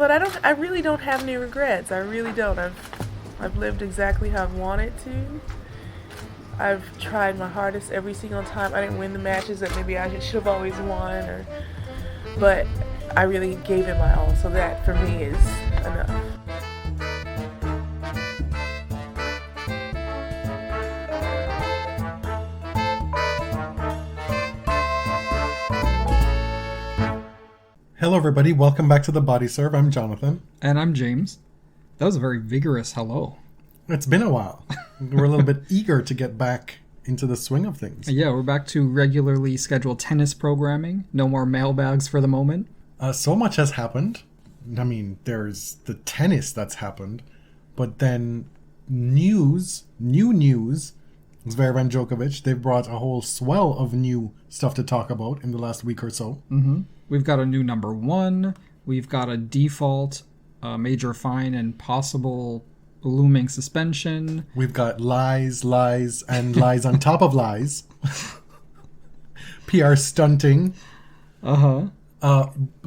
But I really don't have any regrets. I really don't. I've lived exactly how I've wanted to. I've tried my hardest every single time. I didn't win the matches that maybe I should have always won, but I really gave it my all. So that for me is enough. Hello everybody, welcome back to the Body Serve. I'm Jonathan. And I'm James. That was a very vigorous hello. It's been a while. We're a little bit eager to get back into the swing of things. Yeah, we're back to regularly scheduled tennis programming. No more mailbags for the moment. So much has happened. I mean, there's the tennis that's happened, but then new news, Zverev and Djokovic, they've brought a whole swell of new stuff to talk about in the last week or so. Mm-hmm. We've got a new number one. We've got a default, major fine, and possible looming suspension. We've got lies, and lies on top of lies. PR stunting.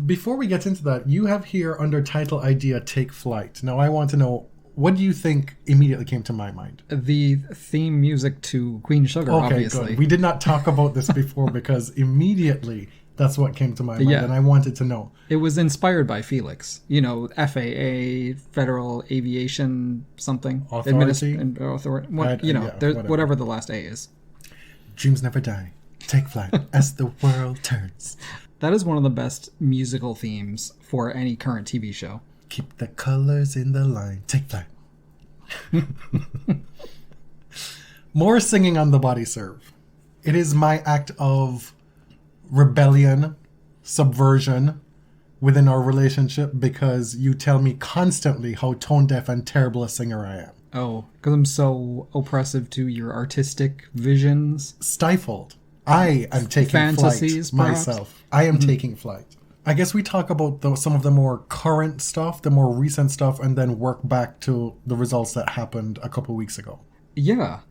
Before we get into that, you have here under title idea Take Flight. Now I want to know, what do you think immediately came to my mind? The theme music to Queen Sugar, obviously. Good. We did not talk about this before because immediately that's what came to my mind, and I wanted to know. It was inspired by Felix. You know, FAA, Federal Aviation something. Authority? Whatever the last A is. Dreams never die. Take flight as the world turns. That is one of the best musical themes for any current TV show. Keep the colors in the line. Take flight. More singing on the Body Serve. It is my act of rebellion, subversion within our relationship because you tell me constantly how tone deaf and terrible a singer I am. Oh, because I'm so oppressive to your artistic visions. Stifled. I am taking fantasies, flight perhaps? myself. I am taking flight. I guess we talk about some of the more current stuff, the more recent stuff, and then work back to the results that happened a couple weeks ago. Yeah.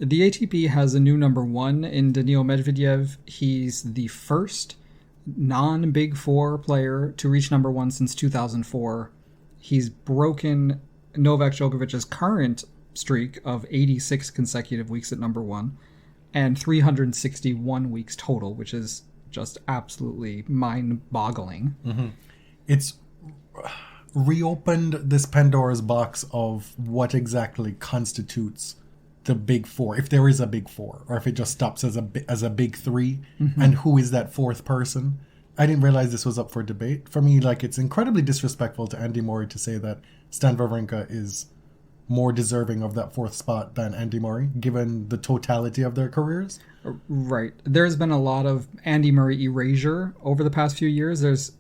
The ATP has a new number one in Daniil Medvedev. He's the first non-Big Four player to reach number one since 2004. He's broken Novak Djokovic's current streak of 86 consecutive weeks at number one and 361 weeks total, which is just absolutely mind-boggling. Mm-hmm. It's reopened this Pandora's box of what exactly constitutes the Big Four, if there is a Big Four, or if it just stops as a Big Three, and who is that fourth person. I didn't realize this was up for debate. For me, it's incredibly disrespectful to Andy Murray to say that Stan Wawrinka is more deserving of that fourth spot than Andy Murray, given the totality of their careers. Right. There's been a lot of Andy Murray erasure over the past few years. There's,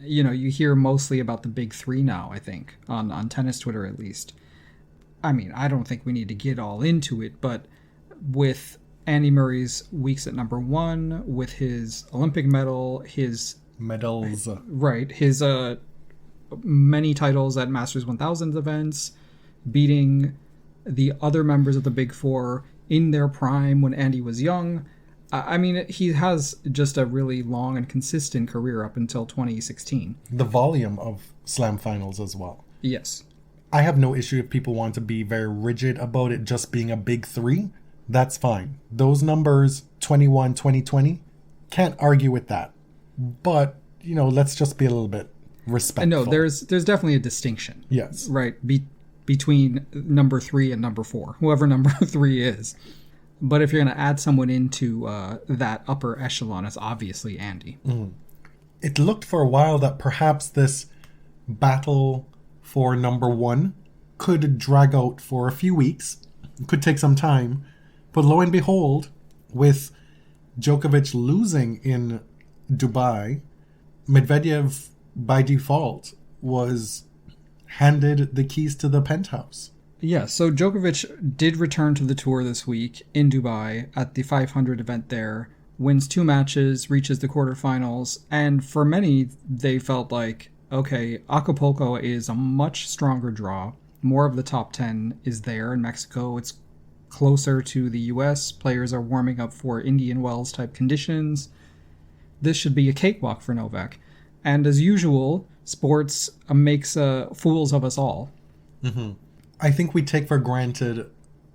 you hear mostly about the Big Three now, I think, on tennis Twitter at least. I mean, I don't think we need to get all into it, but with Andy Murray's weeks at number one, with his Olympic medal, his medals, his many titles at Masters 1000 events, beating the other members of the Big Four in their prime when Andy was young. I mean, he has just a really long and consistent career up until 2016. The volume of slam finals as well. Yes. I have no issue if people want to be very rigid about it just being a Big Three. That's fine. Those numbers, 21, 2020, can't argue with that. But, let's just be a little bit respectful. No, there's definitely a distinction. Yes. Right, between number three and number four, whoever number three is. But if you're going to add someone into that upper echelon, it's obviously Andy. Mm. It looked for a while that perhaps this battle for number one could drag out for a few weeks. It could take some time. But lo and behold, with Djokovic losing in Dubai, Medvedev, by default, was handed the keys to the penthouse. Yeah, so Djokovic did return to the tour this week in Dubai at the 500 event there, wins 2 matches, reaches the quarterfinals, and for many, they felt like, okay, Acapulco is a much stronger draw. More of the top 10 is there in Mexico. It's closer to the US. Players are warming up for Indian Wells type conditions. This should be a cakewalk for Novak. And as usual, sports makes fools of us all. I think we take for granted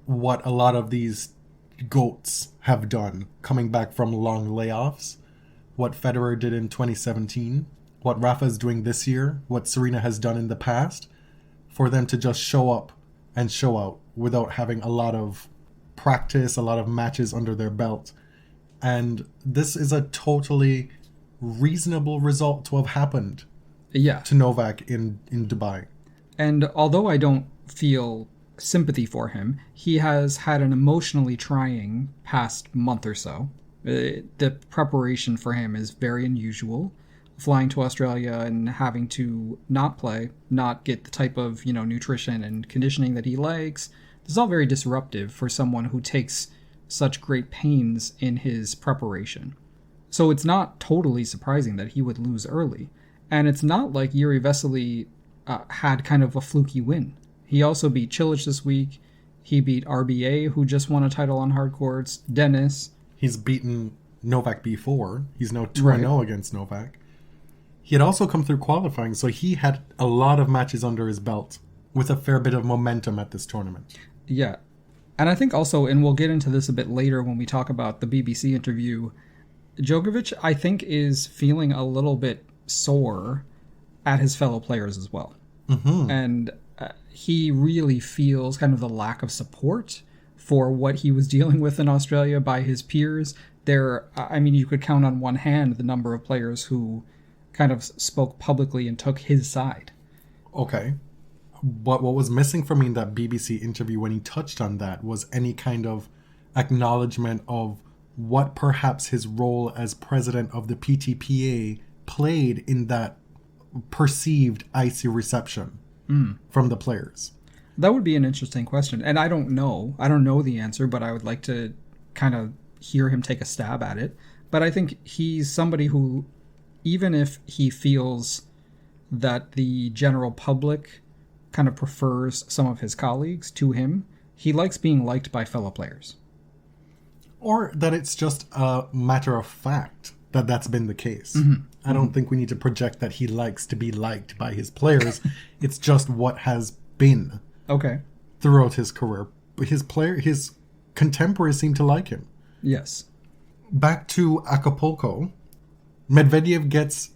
what a lot of these GOATs have done coming back from long layoffs. What Federer did in 2017, what Rafa is doing this year, what Serena has done in the past, for them to just show up and show out without having a lot of practice, a lot of matches under their belt. And this is a totally reasonable result to have happened to Novak in Dubai. And although I don't feel sympathy for him, he has had an emotionally trying past month or so. The preparation for him is very unusual. Flying to Australia and having to not play, not get the type of, nutrition and conditioning that he likes. This is all very disruptive for someone who takes such great pains in his preparation. So it's not totally surprising that he would lose early. And it's not like Yuri Vesely had kind of a fluky win. He also beat Cilic this week. He beat RBA, who just won a title on hard courts. Dennis. He's beaten Novak before. He's now 2-0 against Novak. He had also come through qualifying, so he had a lot of matches under his belt with a fair bit of momentum at this tournament. Yeah. And I think also, and we'll get into this a bit later when we talk about the BBC interview, Djokovic, I think, is feeling a little bit sore at his fellow players as well. And he really feels kind of the lack of support for what he was dealing with in Australia by his peers. You could count on one hand the number of players who kind of spoke publicly and took his side. Okay. But what was missing for me in that BBC interview when he touched on that was any kind of acknowledgement of what perhaps his role as president of the PTPA played in that perceived icy reception from the players. That would be an interesting question. And I don't know the answer, but I would like to kind of hear him take a stab at it. But I think he's somebody who, even if he feels that the general public kind of prefers some of his colleagues to him, he likes being liked by fellow players. Or that it's just a matter of fact that that's been the case. I don't think we need to project that he likes to be liked by his players. It's just what has been throughout his career. His contemporaries seem to like him. Yes. Back to Acapulco, Medvedev gets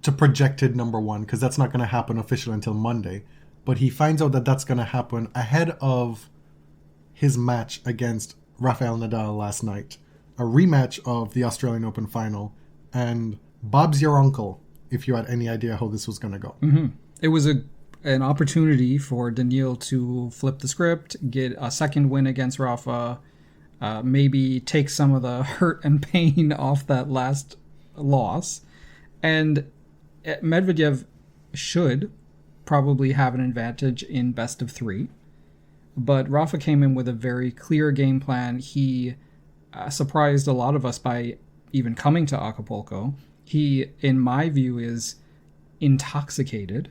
to projected number one because that's not going to happen officially until Monday. But he finds out that that's going to happen ahead of his match against Rafael Nadal last night. A rematch of the Australian Open final. And Bob's your uncle, if you had any idea how this was going to go. It was an opportunity for Daniil to flip the script, get a second win against Rafa, maybe take some of the hurt and pain off that last loss. And Medvedev should probably have an advantage in best of three. But Rafa came in with a very clear game plan. He surprised a lot of us by even coming to Acapulco. He, in my view, is intoxicated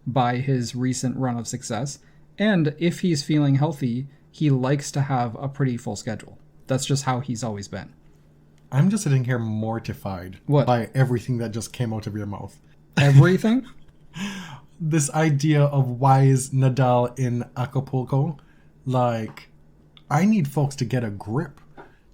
by his recent run of success. And if he's feeling healthy, he likes to have a pretty full schedule. That's just how he's always been. I'm just sitting here mortified by everything that just came out of your mouth. Everything? This idea of why is Nadal in Acapulco? Like, I need folks to get a grip.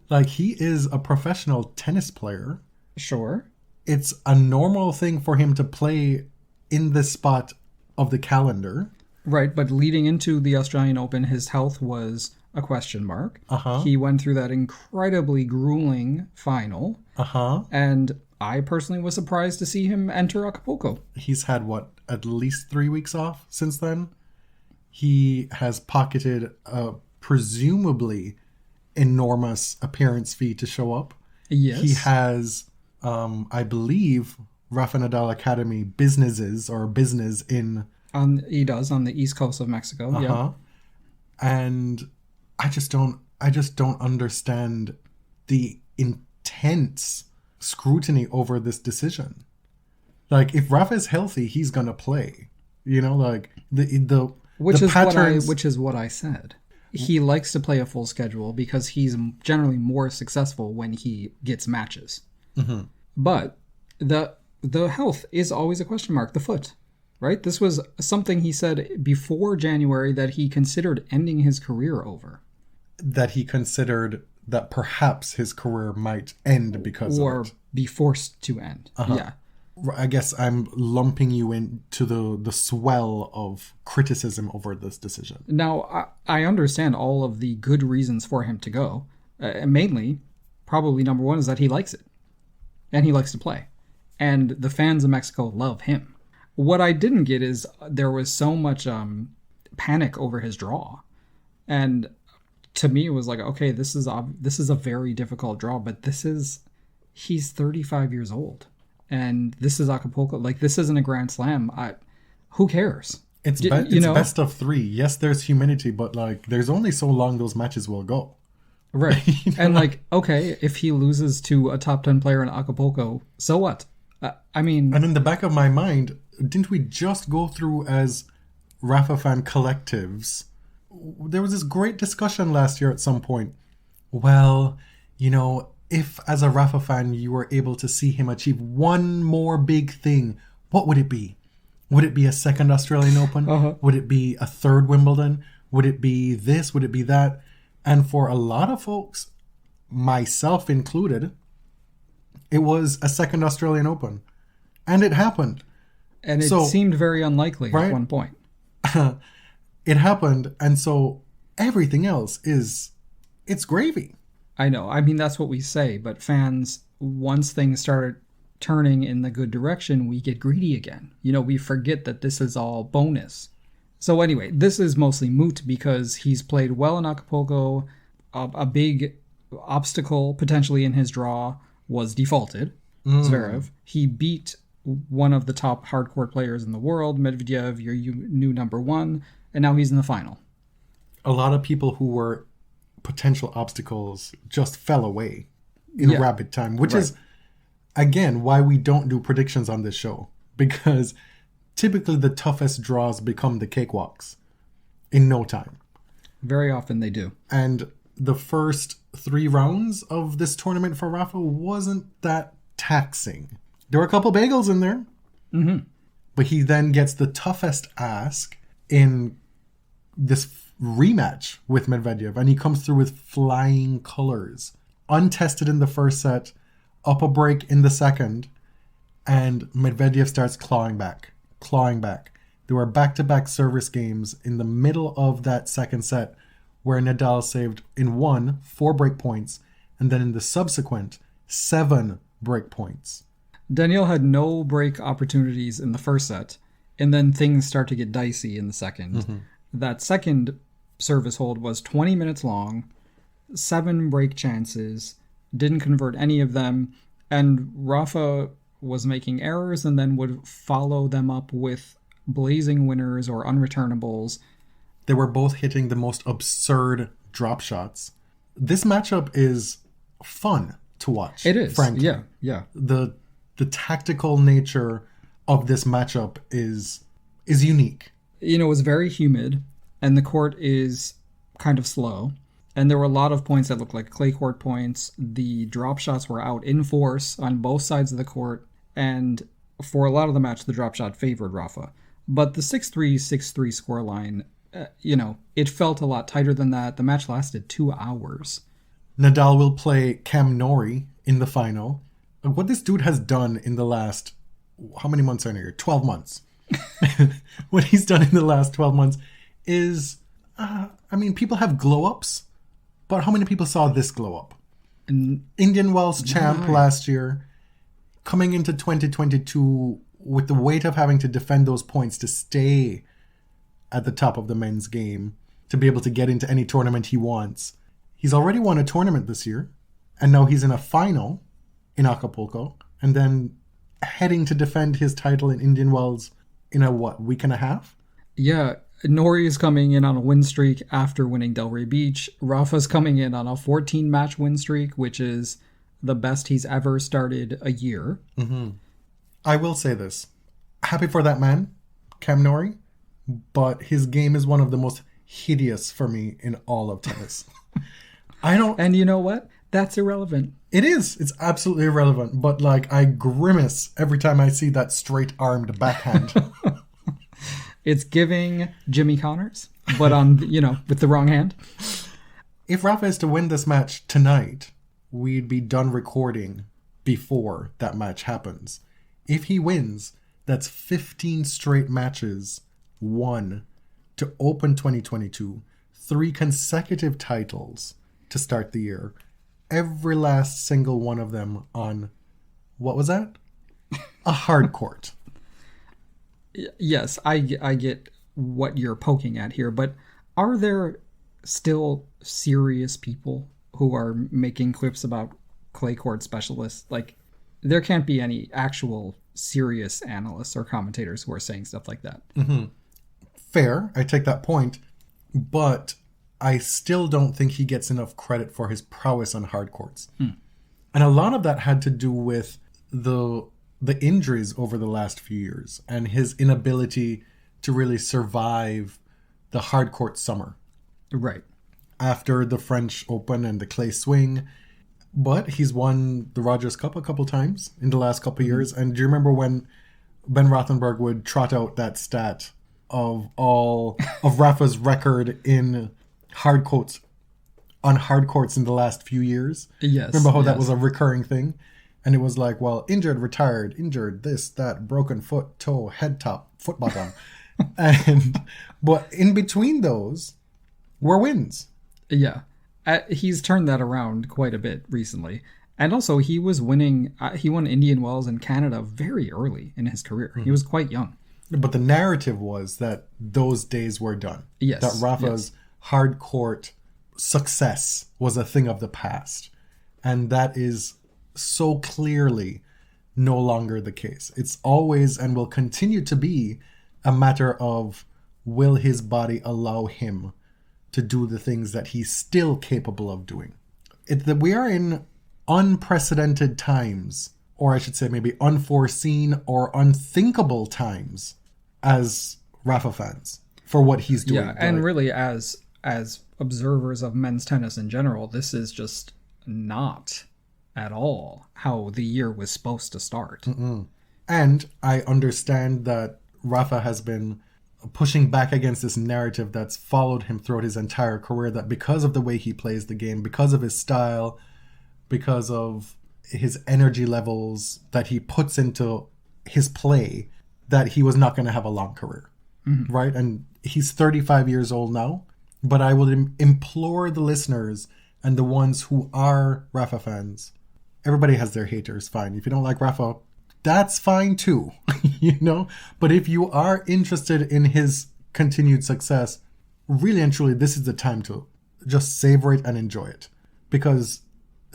Like, he is a professional tennis player. Sure. It's a normal thing for him to play in this spot of the calendar. Right, but leading into the Australian Open, his health was a question mark. He went through that incredibly grueling final. And I personally was surprised to see him enter Acapulco. He's had, at least 3 weeks off since then? He has pocketed a presumably enormous appearance fee to show up. Yes. He has, I believe, Rafa Nadal Academy business in... He does, on the east coast of Mexico. Yeah. And I just don't understand the intense scrutiny over this decision. Like, if Rafa is healthy, he's gonna play. Like which is what I said. He likes to play a full schedule because he's generally more successful when he gets matches. But the health is always a question mark. The foot, right? This was something he said before January that he considered ending his career over. That he considered that perhaps his career might end because or of it. Be forced to end. Yeah. I guess I'm lumping you into the swell of criticism over this decision. Now, I understand all of the good reasons for him to go. Mainly, probably number one is that he likes it. And he likes to play. And the fans of Mexico love him. What I didn't get is there was so much panic over his draw. And to me, it was like, okay, this is a very difficult draw, but he's 35 years old. And this is Acapulco. Like, this isn't a Grand Slam. Who cares? It's best of 3. Yes, there's humidity, but like, there's only so long those matches will go. Right. And like, okay, if he loses to a top 10 player in Acapulco, so what? And in the back of my mind, didn't we just go through as Rafa fan collectives? There was this great discussion last year at some point. Well, if as a Rafa fan you were able to see him achieve one more big thing, what would it be? Would it be a second Australian Open? Would it be a third Wimbledon? Would it be this? Would it be that? And for a lot of folks, myself included, it was a second Australian Open. And it happened. And it seemed very unlikely at one point. It happened. And so everything else it's gravy. I know. I mean, that's what we say. But fans, once things started turning in the good direction, we get greedy again. We forget that this is all bonus. So anyway, this is mostly moot because he's played well in Acapulco. A big obstacle potentially in his draw was defaulted. Zverev. He beat one of the top hardcourt players in the world, Medvedev, your new number one, and now he's in the final. A lot of people who were potential obstacles just fell away in rapid time, which is, again, why we don't do predictions on this show. Because typically the toughest draws become the cakewalks in no time. Very often they do. And the first 3 rounds of this tournament for Rafa wasn't that taxing. There were a couple bagels in there. But he then gets the toughest ask in this rematch with Medvedev, and he comes through with flying colors. Untested in the first set, up a break in the second, and Medvedev starts clawing back. There were back-to-back service games in the middle of that second set where Nadal saved in one 4 break points, and then in the subsequent 7 break points. Daniel had no break opportunities in the first set, and then things start to get dicey in the second. That second service hold was 20 minutes long, 7 break chances, didn't convert any of them, and Rafa was making errors and then would follow them up with blazing winners or unreturnables. They were both hitting the most absurd drop shots. This matchup is fun to watch. It is, frankly. Yeah. The tactical nature of this matchup is unique. It was very humid, and the court is kind of slow. And there were a lot of points that looked like clay court points. The drop shots were out in force on both sides of the court. And for a lot of the match, the drop shot favored Rafa. But the 6-3, 6-3 scoreline, it felt a lot tighter than that. The match lasted 2 hours. Nadal will play Cam Norrie in the final. What this dude has done in the last, how many months are in here? 12 months. What he's done in the last 12 months is, people have glow-ups, but how many people saw this glow-up? Indian Wells champ last year, coming into 2022 with the weight of having to defend those points to stay at the top of the men's game, to be able to get into any tournament he wants. He's already won a tournament this year, and now he's in a final in Acapulco, and then heading to defend his title in Indian Wells in a, week and a half? Yeah, Norrie is coming in on a win streak after winning Delray Beach. Rafa's coming in on a 14-match win streak, which is the best he's ever started a year. I will say this. Happy for that man, Cam Norrie, but his game is one of the most hideous for me in all of tennis. And you know what? That's irrelevant. It is. It's absolutely irrelevant. But like, I grimace every time I see that straight-armed backhand. It's giving Jimmy Connors, but on, with the wrong hand. If Rafa is to win this match tonight, we'd be done recording before that match happens. If he wins, that's 15 straight matches won to open 2022, 3 consecutive titles to start the year. Every last single one of them on, what was that? A hard court. Yes, I get what you're poking at here, but are there still serious people who are making quips about clay court specialists? Like, there can't be any actual serious analysts or commentators who are saying stuff like that. Mm-hmm. Fair, I take that point, but I still don't think he gets enough credit for his prowess on hard courts. And a lot of that had to do with the injuries over the last few years and his inability to really survive the hard court summer. Right. After the French Open and the clay swing. But he's won the Rogers Cup a couple times in the last couple years. And do you remember when Ben Rothenberg would trot out that stat of all of Rafa's record in hard courts in the last few years? Yes. Remember how that was a recurring thing? And it was like, well, injured, retired, injured, this, that, broken foot, toe, head top, foot bottom. But in between those were wins. Yeah. He's turned that around quite a bit recently. And also, he was winning, he won Indian Wells in Canada very early in his career. Mm-hmm. He was quite young. But the narrative was that those days were done. Yes. That Rafa's hard court success was a thing of the past. And that is so clearly no longer the case. It's always and will continue to be a matter of, will his body allow him to do the things that he's still capable of doing? We are in unprecedented times, or I should say maybe unforeseen or unthinkable times as Rafa fans for what he's doing. Yeah, and really as observers of men's tennis in general, this is just not at all how the year was supposed to start. Mm-mm. And I understand that Rafa has been pushing back against this narrative that's followed him throughout his entire career, that because of the way he plays the game, because of his style, because of his energy levels that he puts into his play, that he was not going to have a long career. Mm-hmm. Right? And he's 35 years old now, but I will implore the listeners and the ones who are Rafa fans, everybody has their haters, fine. If you don't like Rafa, that's fine too, But if you are interested in his continued success, really and truly, this is the time to just savor it and enjoy it. Because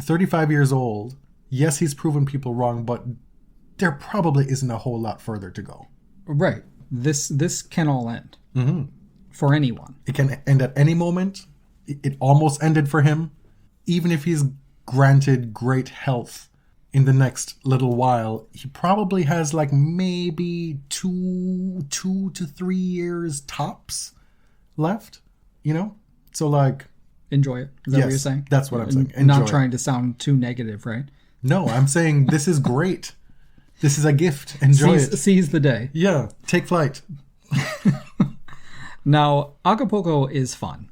35 years old, yes, he's proven people wrong, but there probably isn't a whole lot further to go. Right. This can all end. Mm-hmm. For anyone. It can end at any moment. It almost ended for him. Even if he's granted great health in the next little while, he probably has like maybe 2 to 3 years tops left, So like, enjoy it. Is that what you're saying? That's what I'm saying. Enjoy Not trying to sound too negative, right? No, I'm saying this is great. This is a gift. Enjoy it. Seize the day. Yeah, take flight. Now, Acapulco is fun.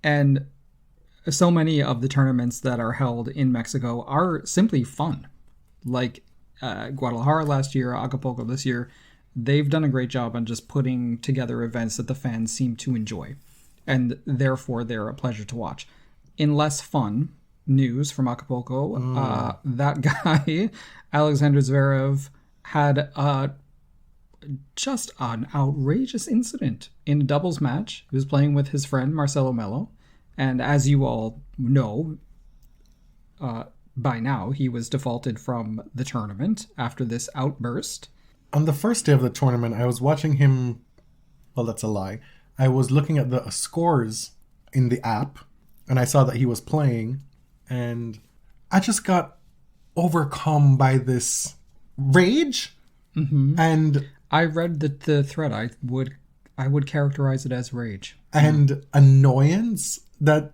And so many of the tournaments that are held in Mexico are simply fun. Like Guadalajara last year, Acapulco this year, they've done a great job on just putting together events that the fans seem to enjoy. And therefore, they're a pleasure to watch. In less fun news from Acapulco, that guy, Alexander Zverev, had just an outrageous incident in a doubles match. He was playing with his friend Marcelo Melo. And as you all know, by now, he was defaulted from the tournament after this outburst. On the first day of the tournament, I was watching him... Well, that's a lie. I was looking at the scores in the app, and I saw that he was playing, and I just got overcome by this rage. Mm-hmm. And I read the thread. I would characterize it as rage. And annoyance that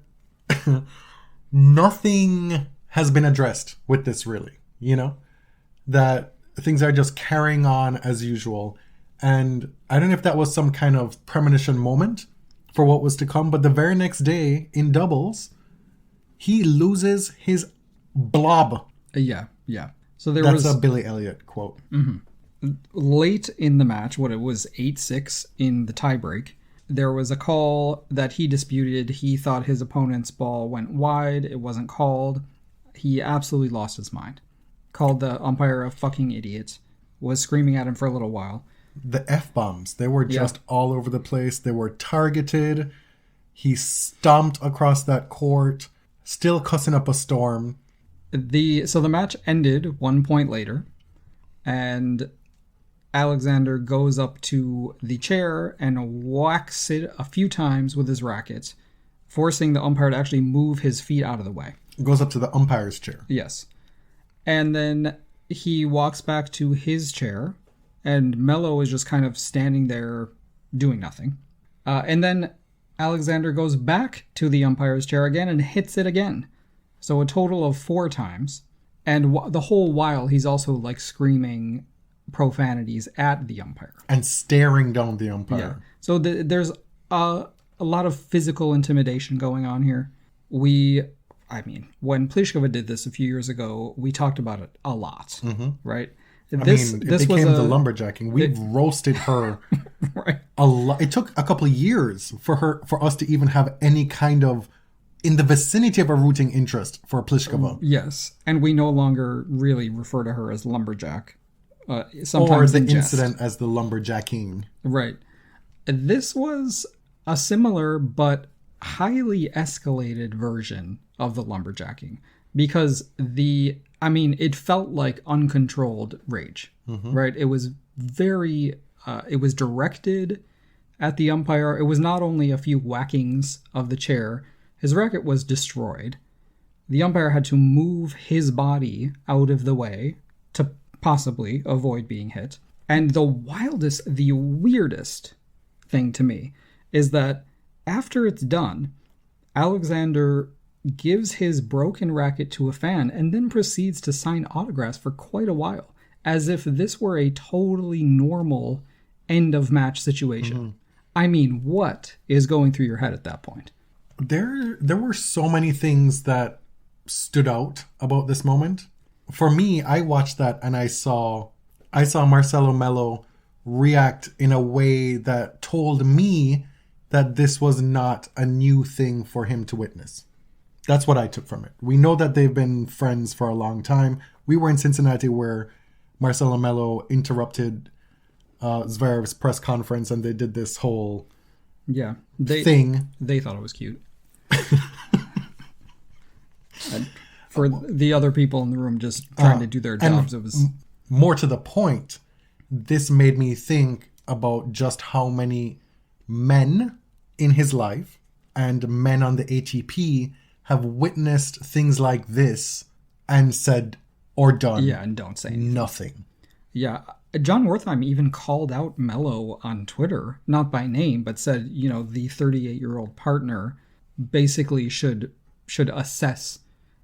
nothing has been addressed with this, really. You know? That things are just carrying on as usual. And I don't know if that was some kind of premonition moment for what was to come, but the very next day in doubles, he loses his blob. Yeah. So That's a Billy Elliot quote. Late in the match, what it was 8-6 in the tiebreak, there was a call that he disputed. He thought his opponent's ball went wide. It wasn't called. He absolutely lost his mind. Called the umpire a fucking idiot. Was screaming at him for a little while. The F-bombs, they were just all over the place. They were targeted. He stomped across that court, still cussing up a storm. So the match ended 1 point later, and Alexander goes up to the chair and whacks it a few times with his racket, forcing the umpire to actually move his feet out of the way. Goes up to the umpire's chair. Yes. And then he walks back to his chair, and Melo is just kind of standing there doing nothing. And then Alexander goes back to the umpire's chair again and hits it again. So a total of 4 times. And the whole while, he's also like screaming profanities at the umpire. And staring down the umpire. Yeah. So there's a lot of physical intimidation going on here. When Pliskova did this a few years ago, we talked about it a lot, right? It became the lumberjacking. We've roasted her right. a lot. It took a couple of years for us to even have any kind of in the vicinity of a rooting interest for Pliskova. Yes, and we no longer really refer to her as lumberjack. Sometimes or the incident as the lumberjacking. Right. This was a similar but highly escalated version of the lumberjacking because it felt like uncontrolled rage, right? It was it was directed at the umpire. It was not only a few whackings of the chair. His racket was destroyed. The umpire had to move his body out of the way to possibly avoid being hit. And the weirdest thing to me is that after it's done, Alexander gives his broken racket to a fan and then proceeds to sign autographs for quite a while, as if this were a totally normal end of match situation. I mean, what is going through your head at that point? There were so many things that stood out about this moment. For me, I watched that and I saw Marcelo Melo react in a way that told me that this was not a new thing for him to witness. That's what I took from it. We know that they've been friends for a long time. We were in Cincinnati where Marcelo Melo interrupted Zverev's press conference and they did this whole thing. They thought it was cute. For the other people in the room just trying to do their jobs, it was... More to the point, this made me think about just how many men in his life and men on the ATP have witnessed things like this and said or done and don't say anything. Nothing. Yeah. John Wertheim even called out Melo on Twitter, not by name, but said, the 38-year-old partner basically should assess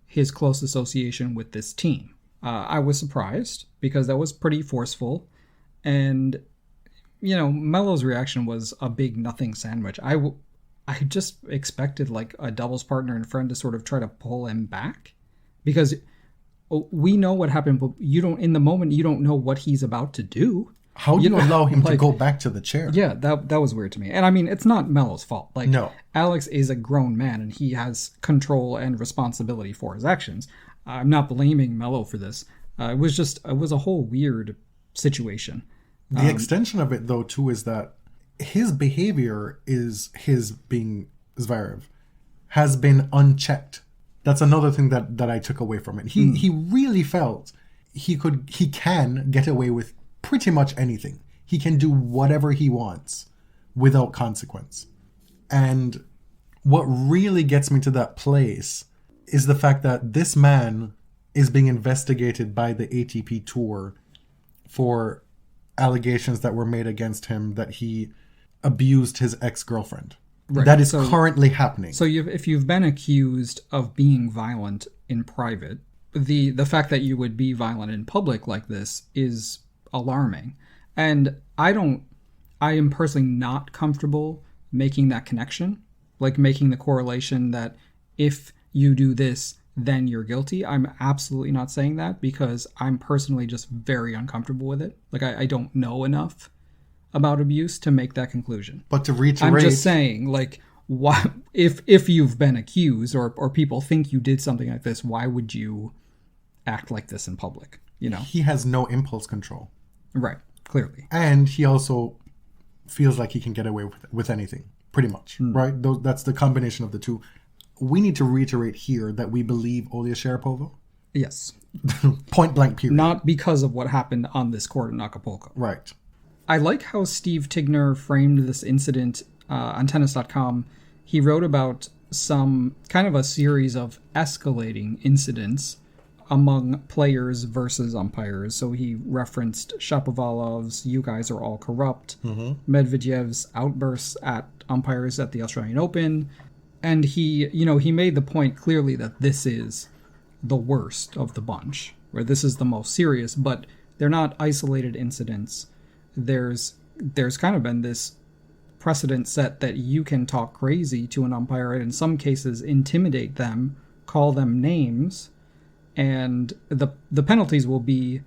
his close association with this team. I was surprised because that was pretty forceful. And, Melo's reaction was a big nothing sandwich. I just expected like a doubles partner and friend to sort of try to pull him back because we know what happened, but in the moment, you don't know what he's about to do. How do you allow him to go back to the chair? Yeah, that was weird to me. And I mean, it's not Melo's fault. No. Alex is a grown man and he has control and responsibility for his actions. I'm not blaming Melo for this. It was a whole weird situation. The extension of it, though, too, is that his behavior being Zverev, has been unchecked. That's another thing that I took away from it. He really felt he can get away with pretty much anything. He can do whatever he wants without consequence. And what really gets me to that place is the fact that this man is being investigated by the ATP Tour for allegations that were made against him that he abused his ex-girlfriend. Right. That is currently happening. So if you've been accused of being violent in private. The fact that you would be violent in public like this is alarming. And I am personally not comfortable making that connection, like making the correlation that if you do this, then you're guilty. I'm absolutely not saying that because I'm personally just very uncomfortable with it. Like, I don't know enough about abuse to make that conclusion. But to reiterate... I'm just saying, like, why, if you've been accused or people think you did something like this, why would you act like this in public? You know? He has no impulse control. Right, clearly. And he also feels like he can get away with anything, pretty much, right? That's the combination of the two. We need to reiterate here that we believe Olia Sharapova. Yes. Point blank period. Not because of what happened on this court in Acapulco. Right. I like how Steve Tigner framed this incident on tennis.com. He wrote about some kind of a series of escalating incidents among players versus umpires. So he referenced Shapovalov's "you guys are all corrupt," Medvedev's outbursts at umpires at the Australian Open, and he made the point clearly that this is the worst of the bunch, where this is the most serious, but they're not isolated incidents. There's kind of been this precedent set that you can talk crazy to an umpire and in some cases intimidate them, call them names, and the penalties will be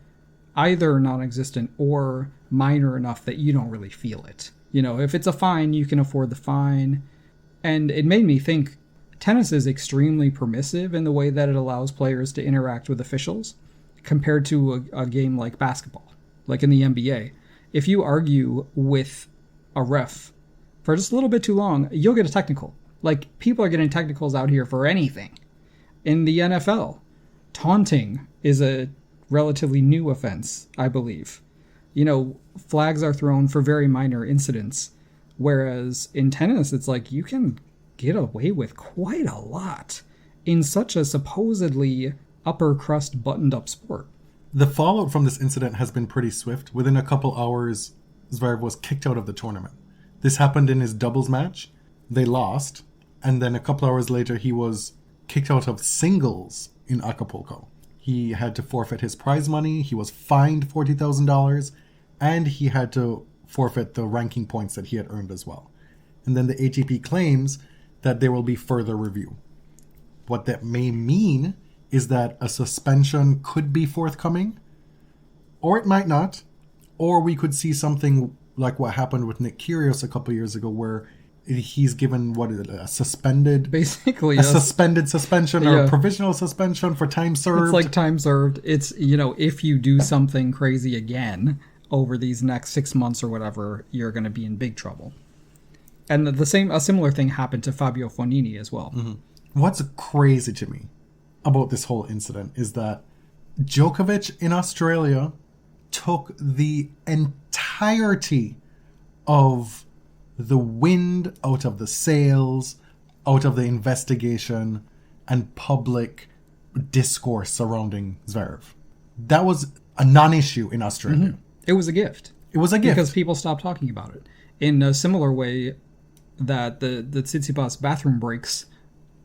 either non-existent or minor enough that you don't really feel it. You know, if it's a fine, you can afford the fine. And it made me think tennis is extremely permissive in the way that it allows players to interact with officials compared to a game like basketball, like in the NBA. If you argue with a ref for just a little bit too long, you'll get a technical. Like, people are getting technicals out here for anything. In the NFL, taunting is a relatively new offense, I believe. You know, flags are thrown for very minor incidents, whereas in tennis, it's like you can get away with quite a lot in such a supposedly upper crust buttoned up sport. The fallout from this incident has been pretty swift. Within a couple hours, Zverev was kicked out of the tournament. This happened in his doubles match. They lost. And then a couple hours later, he was kicked out of singles in Acapulco. He had to forfeit his prize money. He was fined $40,000. And he had to forfeit the ranking points that he had earned as well. And then the ATP claims that there will be further review. What that may mean is that a suspension could be forthcoming, or it might not, or we could see something like what happened with Nick Kyrgios a couple years ago, where he's given a suspended, basically a suspended suspension or yeah. a provisional suspension for time served. It's like time served. It's, you know, if you do something crazy again over these next 6 months or whatever, you're going to be in big trouble. And a similar thing happened to Fabio Fognini as well. Mm-hmm. What's crazy to me about this whole incident is that Djokovic in Australia took the entirety of the wind out of the sails, out of the investigation and public discourse surrounding Zverev. That was a non-issue in Australia. Mm-hmm. It was a gift. It was a gift. Because people stopped talking about it. In a similar way that the Tsitsipas bathroom breaks,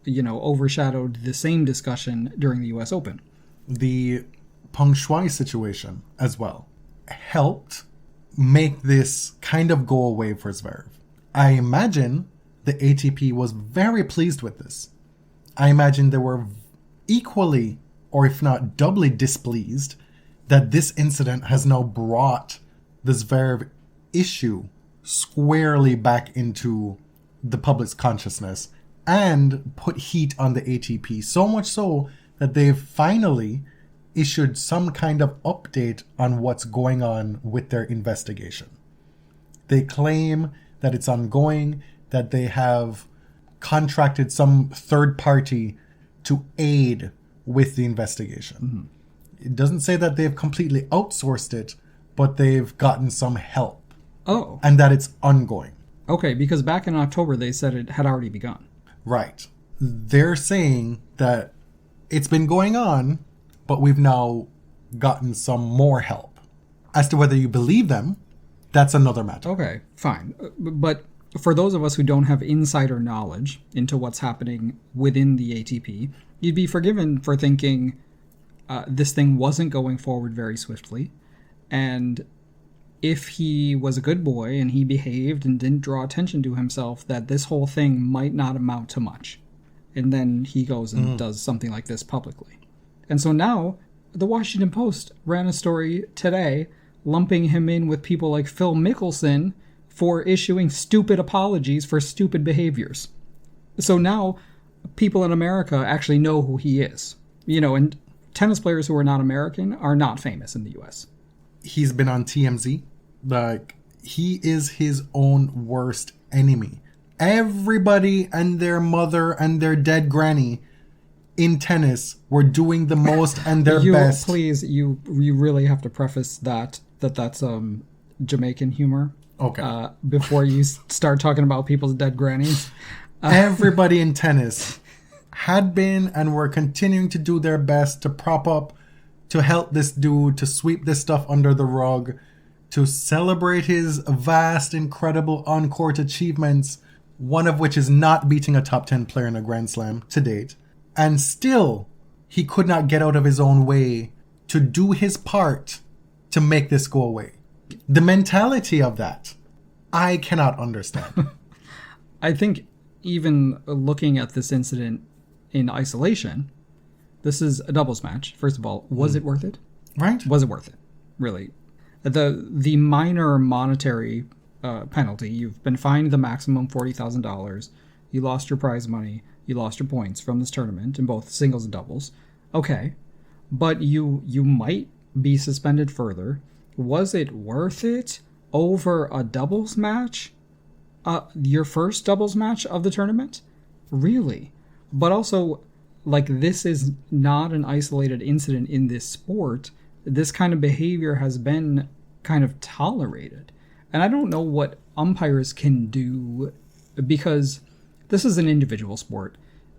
you know, overshadowed the same discussion during the US Open. The Peng Shuai situation as well helped make this kind of go away for Zverev. I imagine the ATP was very pleased with this. I imagine they were equally, or if not doubly displeased, that this incident has now brought the Zverev issue squarely back into the public's consciousness and put heat on the ATP, so much so that they've finally issued some kind of update on what's going on with their investigation. They claim that it's ongoing, that they have contracted some third party to aid with the investigation. Mm-hmm. It doesn't say that they've completely outsourced it, but they've gotten some help. Oh. And that it's ongoing. Okay, because back in October they said it had already begun. Right. They're saying that it's been going on, but we've now gotten some more help. As to whether you believe them, that's another matter. Okay, fine. But for those of us who don't have insider knowledge into what's happening within the ATP, you'd be forgiven for thinking this thing wasn't going forward very swiftly. And if he was a good boy and he behaved and didn't draw attention to himself, that this whole thing might not amount to much. And then he goes and does something like this publicly. And so now, the Washington Post ran a story today lumping him in with people like Phil Mickelson for issuing stupid apologies for stupid behaviors. So now, people in America actually know who he is. And tennis players who are not American are not famous in the US. He's been on TMZ. Like, he is his own worst enemy. Everybody and their mother and their dead granny in tennis were doing the most and their best. Please, you really have to preface that's Jamaican humor. Okay. Before you start talking about people's dead grannies. Everybody in tennis had been and were continuing to do their best to prop up, to help this dude, to sweep this stuff under the rug, to celebrate his vast, incredible on-court achievements, one of which is not beating a top 10 player in a Grand Slam to date. And still, he could not get out of his own way to do his part to make this go away. The mentality of that, I cannot understand. I think even looking at this incident in isolation, this is a doubles match. First of all, was it worth it? Right. Was it worth it? Really? The minor monetary penalty, you've been fined the maximum $40,000. You lost your prize money. You lost your points from this tournament in both singles and doubles. Okay. But you might be suspended further. Was it worth it over a doubles match? Your first doubles match of the tournament? Really? But also, like, this is not an isolated incident in this sport. This kind of behavior has been kind of tolerated. And I don't know what umpires can do, because this is an individual sport.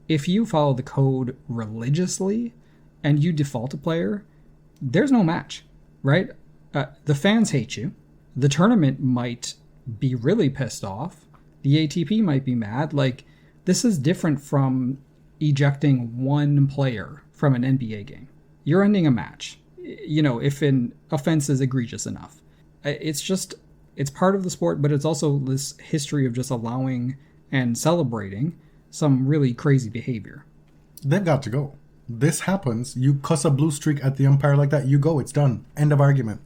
If you follow the code religiously and you default a player, there's no match, right? The fans hate you. The tournament might be really pissed off. The ATP might be mad. Like, this is different from ejecting one player from an NBA game. You're ending a match, if an offense is egregious enough. It's part of the sport, but it's also this history of just allowing and celebrating some really crazy behavior. They've got to go. This happens. You cuss a blue streak at the umpire like that, you go. It's done. End of argument.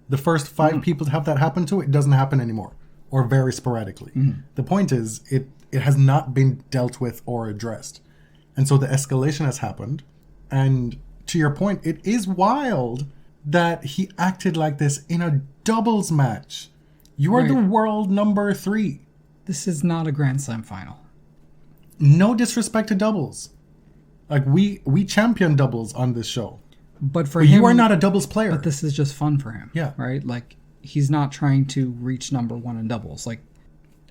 The first 5 people to have that happen to, it doesn't happen anymore, or very sporadically. The point is, it has not been dealt with or addressed. And so the escalation has happened. And to your point, it is wild that he acted like this in a doubles match. You are the world number 3. This is not a Grand Slam final. No disrespect to doubles. Like, we champion doubles on this show. But for him, you are not a doubles player. But this is just fun for him. Yeah. Right? Like, he's not trying to reach number 1 in doubles. Like,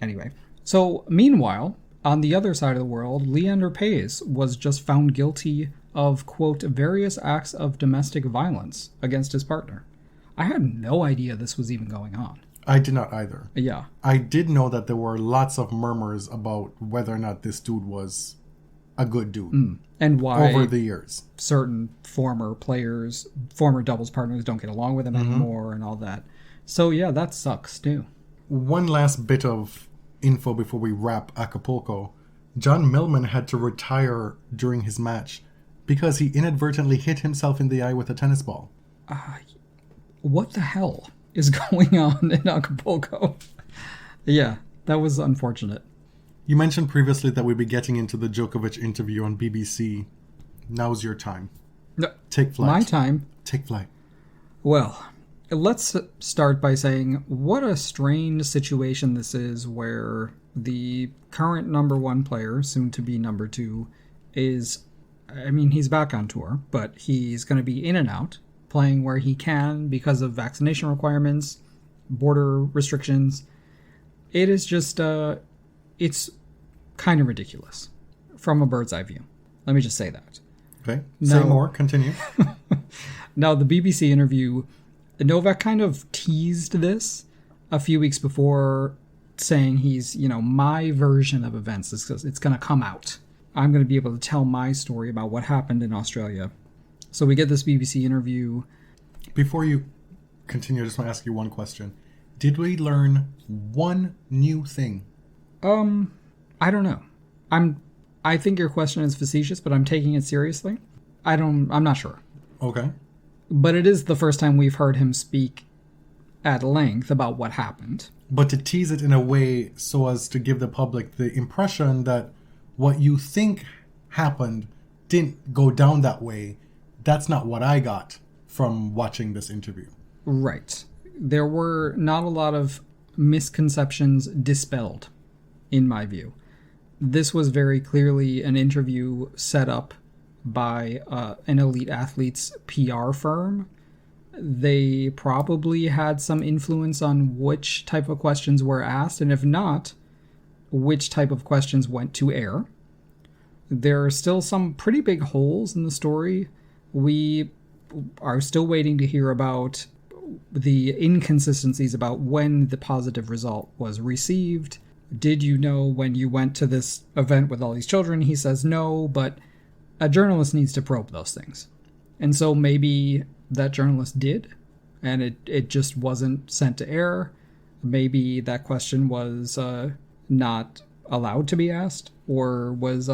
anyway. So, meanwhile, on the other side of the world, Leander Paes was just found guilty of, quote, various acts of domestic violence against his partner. I had no idea this was even going on. I did not either. Yeah. I did know that there were lots of murmurs about whether or not this dude was a good dude. And why over the years certain former players, former doubles partners don't get along with him anymore and all that. So yeah, that sucks too. One last bit of info before we wrap Acapulco. John Millman had to retire during his match because he inadvertently hit himself in the eye with a tennis ball. What the hell is going on in Acapulco? Yeah, that was unfortunate. You mentioned previously that we'd be getting into the Djokovic interview on BBC. Now's your time. No, take flight. My time? Take flight. Well, let's start by saying what a strange situation this is, where the current number 1 player, soon to be number 2, is, he's back on tour, but he's going to be in and out, playing where he can because of vaccination requirements, border restrictions. It is just, it's kind of ridiculous from a bird's eye view. Let me just say that. Okay. Say more. Continue. Now, the BBC interview, Novak kind of teased this a few weeks bore saying he's, my version of events is it's going to come out. I'm going to be able to tell my story about what happened in Australia. So we get this BBC interview. Before you continue, I just want to ask you one question. Did we learn one new thing? I don't know. I think your question is facetious, but I'm taking it seriously. I'm not sure. Okay. But it is the first time we've heard him speak at length about what happened. But to tease it in a way so as to give the public the impression that what you think happened didn't go down that way, that's not what I got from watching this interview. Right. There were not a lot of misconceptions dispelled, in my view. This was very clearly an interview set up by an elite athlete's PR firm. They probably had some influence on which type of questions were asked, and if not, which type of questions went to air. There are still some pretty big holes in the story. We are still waiting to hear about the inconsistencies about when the positive result was received. Did you know when you went to this event with all these children? He says no, but a journalist needs to probe those things. And so maybe that journalist did, and it just wasn't sent to air. Maybe that question was not allowed to be asked, or was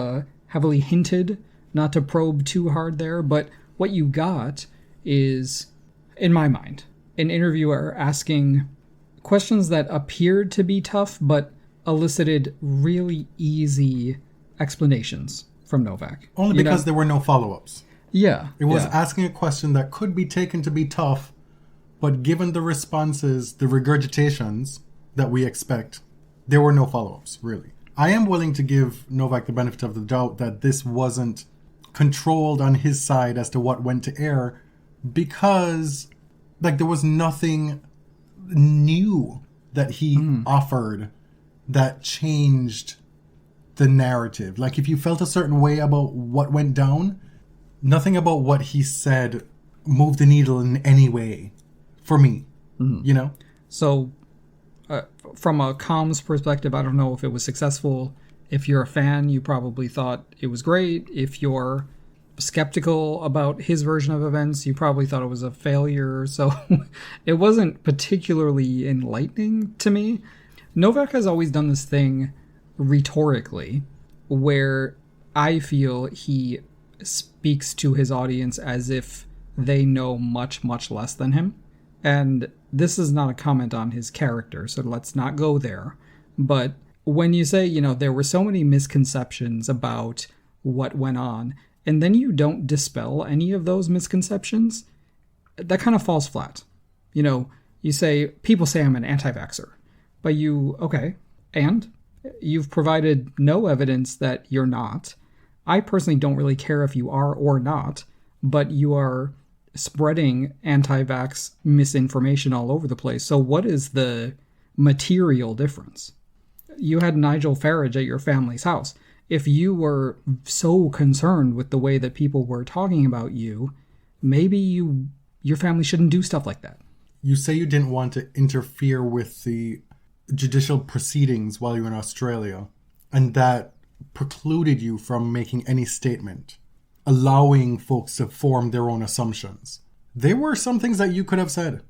heavily hinted not to probe too hard there. But what you got is, in my mind, an interviewer asking questions that appeared to be tough, but elicited really easy explanations from Novak. Only because there were no follow-ups. Yeah. It was asking a question that could be taken to be tough, but given the responses, the regurgitations that we expect, there were no follow-ups, really. I am willing to give Novak the benefit of the doubt that this wasn't controlled on his side as to what went to air, because there was nothing new that he offered that changed the narrative. If you felt a certain way about what went down, nothing about what he said moved the needle in any way for me. So from a comms perspective, I don't know if it was successful. If you're a fan, you probably thought it was great. If you're skeptical about his version of events, you probably thought it was a failure. So it wasn't particularly enlightening to me. Novak has always done this thing rhetorically where I feel he speaks to his audience as if they know much, much less than him. And this is not a comment on his character, so let's not go there. But when you say, there were so many misconceptions about what went on, and then you don't dispel any of those misconceptions, that kind of falls flat. You say, people say I'm an anti-vaxxer, but and you've provided no evidence that you're not. I personally don't really care if you are or not, but you are spreading anti-vax misinformation all over the place. So what is the material difference? You had Nigel Farage at your family's house. If you were so concerned with the way that people were talking about you, maybe your family shouldn't do stuff like that. You say you didn't want to interfere with the judicial proceedings while you were in Australia, and that precluded you from making any statement, allowing folks to form their own assumptions. There were some things that you could have said.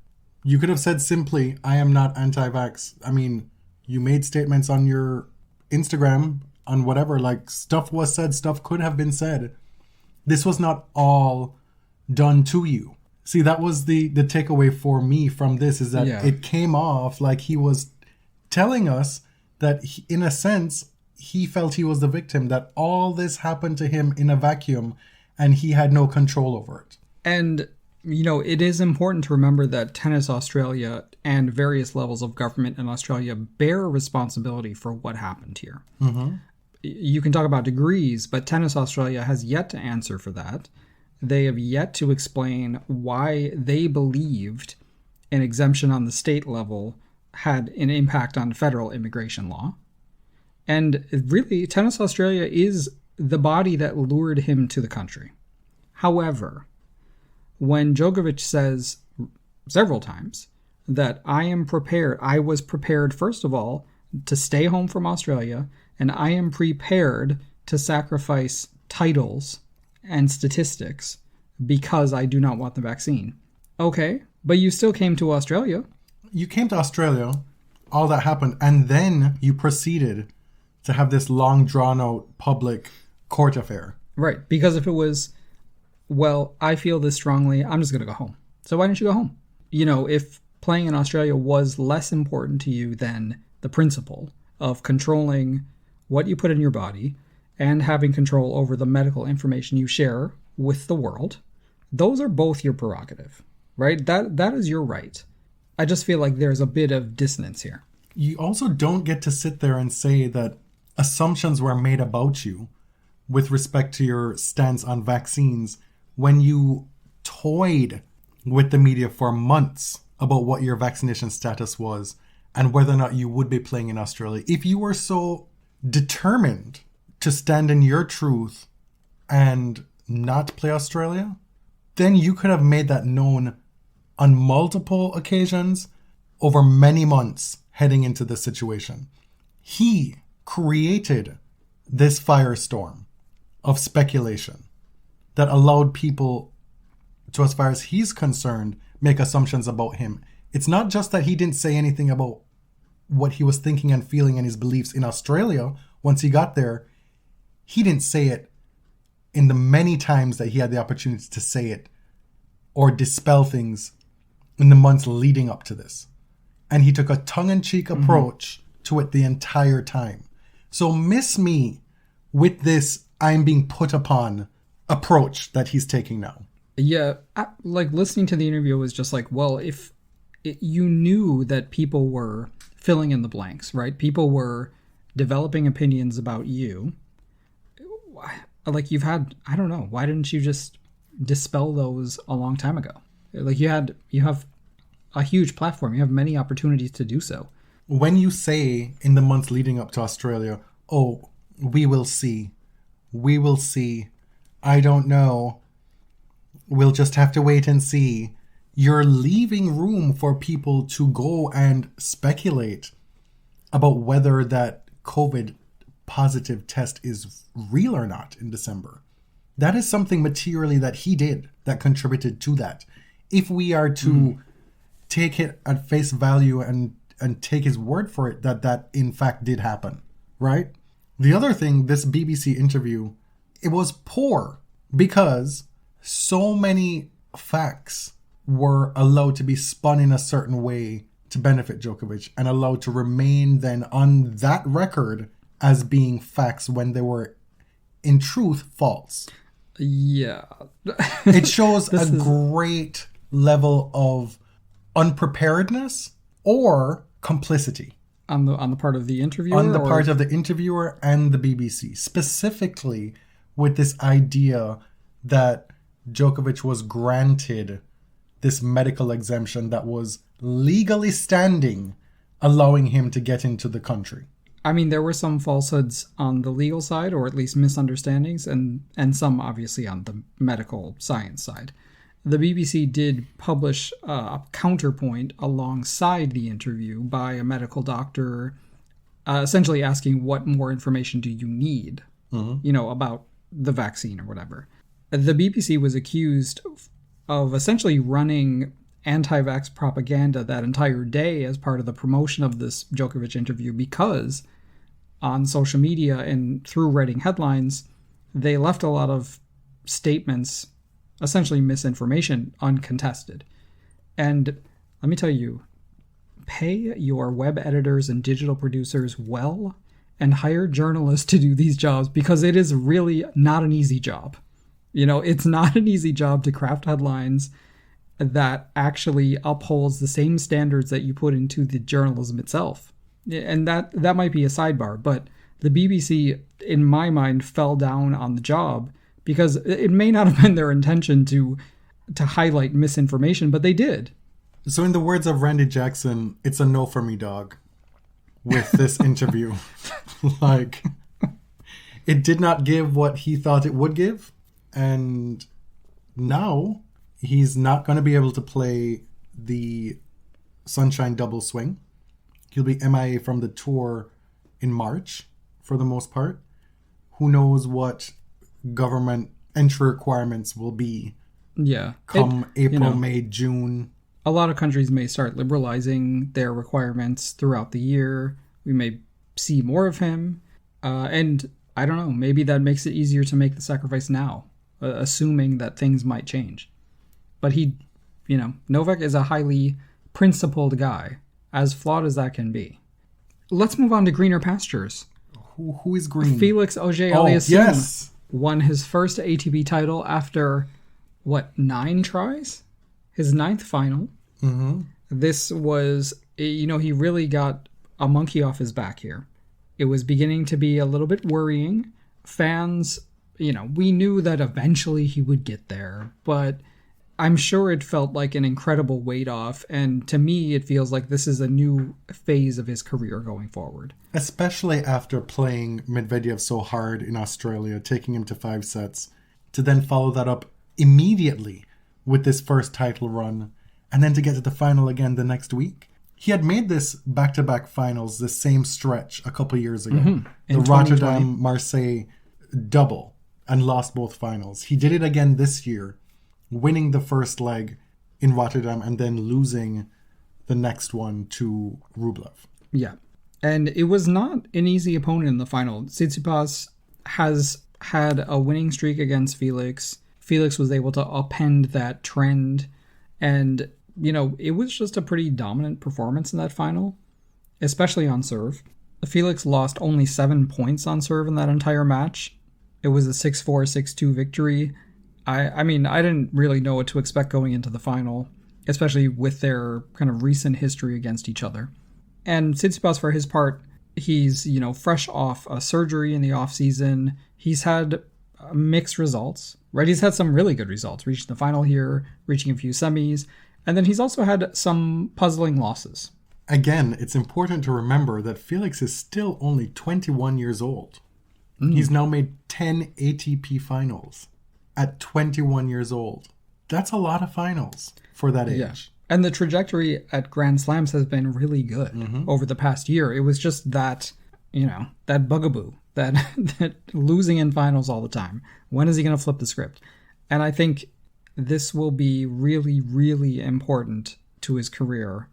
You could have said simply, I am not anti-vax. I mean, you made statements on your Instagram, on whatever, stuff was said, stuff could have been said. This was not all done to you. See, that was the takeaway for me from this, is that it came off like he was telling us that, in a sense, he felt he was the victim, that all this happened to him in a vacuum and he had no control over it. And, it is important to remember that Tennis Australia and various levels of government in Australia bear responsibility for what happened here. Mm-hmm. You can talk about degrees, but Tennis Australia has yet to answer for that. They have yet to explain why they believed an exemption on the state level had an impact on federal immigration law. And really, Tennis Australia is the body that lured him to the country. However, when Djokovic says several times that I was prepared, first of all, to stay home from Australia, and I am prepared to sacrifice titles and statistics because I do not want the vaccine. Okay, but you still came to Australia. You came to Australia, all that happened, and then you proceeded to have this long, drawn-out public court affair. Right, because if it was, well, I feel this strongly, I'm just going to go home. So why didn't you go home? You know, if playing in Australia was less important to you than the principle of controlling what you put in your body and having control over the medical information you share with the world, those are both your prerogative, right? That is your right. I just feel like there's a bit of dissonance here. You also don't get to sit there and say that assumptions were made about you with respect to your stance on vaccines when you toyed with the media for months about what your vaccination status was and whether or not you would be playing in Australia. If you were so determined to stand in your truth and not play Australia, then you could have made that known on multiple occasions over many months heading into this situation. He created this firestorm of speculation that allowed people to, as far as he's concerned, make assumptions about him. It's not just that he didn't say anything about what he was thinking and feeling and his beliefs in Australia once he got there. He didn't say it in the many times that he had the opportunity to say it or dispel things in the months leading up to this. And he took a tongue-in-cheek approach to it the entire time. So miss me with this I'm being put upon approach that he's taking now. Yeah, like listening to the interview was just like, well, if you knew that people were filling in the blanks, right? People were developing opinions about you. Like you've had, I don't know, why didn't you just dispel those a long time ago? Like you have a huge platform. You have many opportunities to do so. When you say in the months leading up to Australia, oh, we will see, I don't know, we'll just have to wait and see, you're leaving room for people to go and speculate about whether that COVID positive test is real or not in December. That is something materially that he did that contributed to that. If we are to take it at face value and take his word for it, that in fact did happen, right? The other thing, this BBC interview, it was poor because so many facts were allowed to be spun in a certain way to benefit Djokovic and allowed to remain then on that record as being facts when they were in truth false. Yeah. It shows a great level of unpreparedness or complicity. On the part of the interviewer? On the part of the interviewer and the BBC, specifically with this idea that Djokovic was granted this medical exemption that was legally standing, allowing him to get into the country. I mean, there were some falsehoods on the legal side, or at least misunderstandings, and some obviously on the medical science side. The BBC did publish a counterpoint alongside the interview by a medical doctor, essentially asking what more information do you need, about the vaccine or whatever. The BBC was accused of essentially running anti-vax propaganda that entire day as part of the promotion of this Djokovic interview because on social media and through writing headlines, they left a lot of statements, essentially misinformation, uncontested. And let me tell you, pay your web editors and digital producers well and hire journalists to do these jobs because it is really not an easy job. It's not an easy job to craft headlines that actually upholds the same standards that you put into the journalism itself. And that might be a sidebar, but the BBC, in my mind, fell down on the job because it may not have been their intention to highlight misinformation, but they did. So in the words of Randy Jackson, it's a no for me, dog, with this interview. Like, it did not give what he thought it would give. And now he's not going to be able to play the Sunshine double swing. He'll be MIA from the tour in March, for the most part. Who knows what government entry requirements will be come April, May, June. A lot of countries may start liberalizing their requirements throughout the year. We may see more of him. And I don't know, maybe that makes it easier to make the sacrifice now, assuming that things might change. But Novak is a highly principled guy, as flawed as that can be. Let's move on to greener pastures. Who is green? Felix Auger-Aliassime yes. won his first ATP title after, 9 tries? His 9th final. Mm-hmm. This was, he really got a monkey off his back here. It was beginning to be a little bit worrying. Fans, we knew that eventually he would get there, but I'm sure it felt like an incredible weight off, and to me, it feels like this is a new phase of his career going forward. Especially after playing Medvedev so hard in Australia, taking him to 5 sets, to then follow that up immediately with this first title run, and then to get to the final again the next week. He had made this back-to-back finals, the same stretch, a couple years ago. Mm-hmm. The Rotterdam-Marseille double, and lost both finals. He did it again this year, winning the first leg in Rotterdam and then losing the next one to Rublev. Yeah. And it was not an easy opponent in the final. Tsitsipas has had a winning streak against Felix. Felix was able to upend that trend. And, it was just a pretty dominant performance in that final, especially on serve. Felix lost only 7 points on serve in that entire match. It was a 6-4, 6-2 victory. I mean, I didn't really know what to expect going into the final, especially with their kind of recent history against each other. And Tsitsipas, for his part, he's, fresh off a surgery in the off-season. He's had mixed results, right? He's had some really good results, reaching the final here, reaching a few semis, and then he's also had some puzzling losses. Again, it's important to remember that Felix is still only 21 years old. He's now made 10 ATP finals at 21 years old. That's a lot of finals for that age. Yeah. And the trajectory at Grand Slams has been really good over the past year. It was just that, that bugaboo, that losing in finals all the time. When is he going to flip the script? And I think this will be really, really important to his career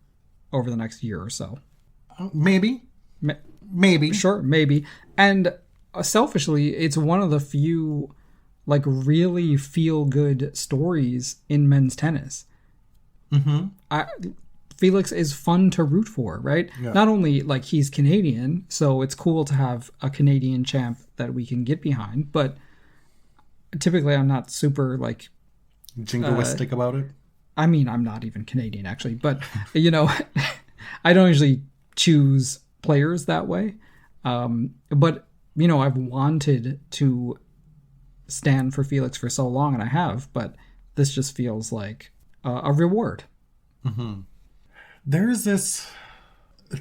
over the next year or so. Maybe. Maybe. Sure, maybe. And selfishly, it's one of the few really feel-good stories in men's tennis. Felix is fun to root for, right? Yeah. Not only he's Canadian, so it's cool to have a Canadian champ that we can get behind, but typically I'm not super jingoistic about it. I mean, I'm not even Canadian actually, but I don't usually choose players that way. But I've wanted to stand for Felix for so long, and I have, but this just feels like a reward. Mm-hmm. There's this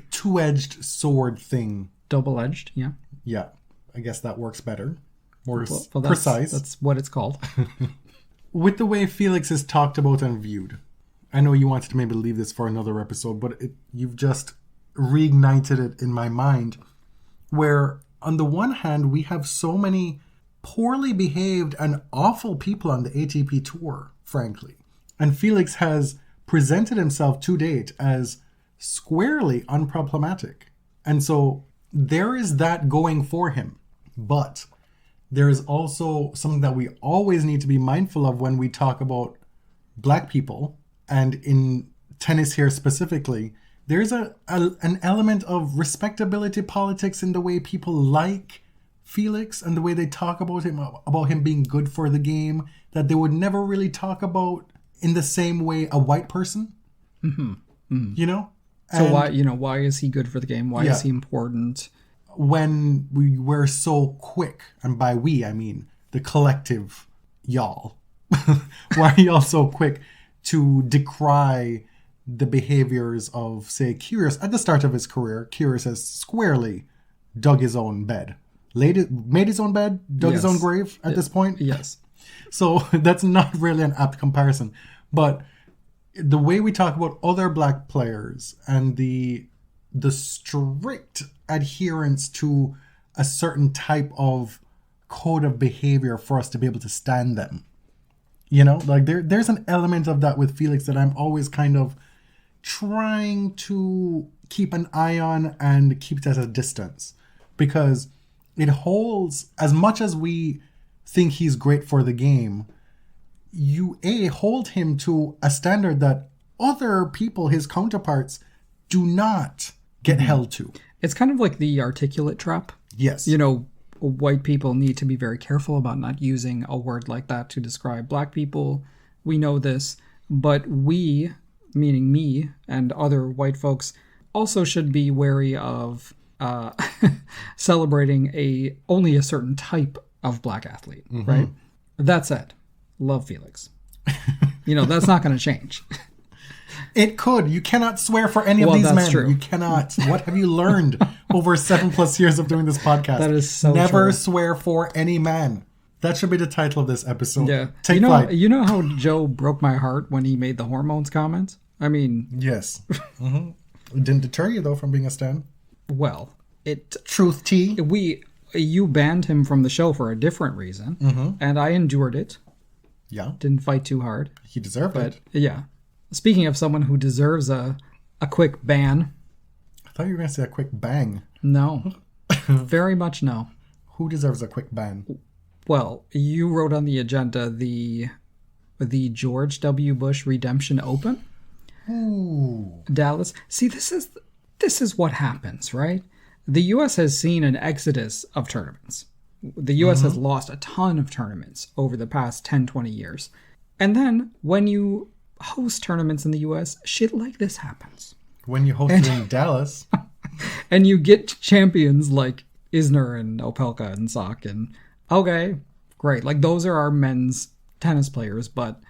two-edged sword thing. Double-edged, yeah. Yeah, I guess that works better. More well, precise. That's what it's called. With the way Felix is talked about and viewed, I know you wanted to maybe leave this for another episode, but you've just reignited it in my mind, where on the one hand, we have so many poorly behaved and awful people on the ATP tour, frankly. And Felix has presented himself to date as squarely unproblematic. And so there is that going for him. But there is also something that we always need to be mindful of when we talk about black people, and in tennis here specifically. There's an element of respectability politics in the way people like Felix and the way they talk about him being good for the game, that they would never really talk about in the same way a white person. Mm-hmm. Mm-hmm. So why is he good for the game? Why is he important? When we were so quick, and by we I mean the collective y'all, why are y'all so quick to decry the behaviors of, say, Kyrgios at the start of his career? Kyrgios has squarely dug his own bed. Made his own bed, dug his own grave at this point. Yes. So that's not really an apt comparison. But the way we talk about other black players and the the strict adherence to a certain type of code of behavior for us to be able to stand them. You know, like there's an element of that with Felix that I'm always kind of trying to keep an eye on and keep it at a distance, because it holds, as much as we think he's great for the game, you hold him to a standard that other people, his counterparts, do not get held to. It's kind of like the articulate trap. Yes. You know, white people need to be very careful about not using a word like that to describe black people. We know this, but we, meaning me and other white folks, also should be wary of celebrating only a certain type of black athlete, right? That said, love Felix. You know, that's not going to change. It could. You cannot swear for any of these men. True. You cannot. What have you learned over 7+ years of doing this podcast? That is so Never true. swear for any man. That should be the title of this episode. Yeah. Take flight. You know how Joe broke my heart when he made the hormones comment? I mean... Yes. It didn't deter you, though, from being a stan. Well, Truth tea. You banned him from the show for a different reason, and I endured it. Yeah. Didn't fight too hard. He deserved it. Yeah. Speaking of someone who deserves a quick ban. I thought you were going to say a quick bang. No. Very much no. Who deserves a quick ban? Well, you wrote on the agenda the George W. Bush Redemption Open. Ooh. Dallas. See, this is what happens, right? The U.S. has seen an exodus of tournaments. The U.S. has lost a ton of tournaments over the past 10, 20 years. And then when you host tournaments in the U.S., shit like this happens. When you host it in Dallas. And you get champions like Isner and Opelka and Sock, and okay, great. Like, those are our men's tennis players, but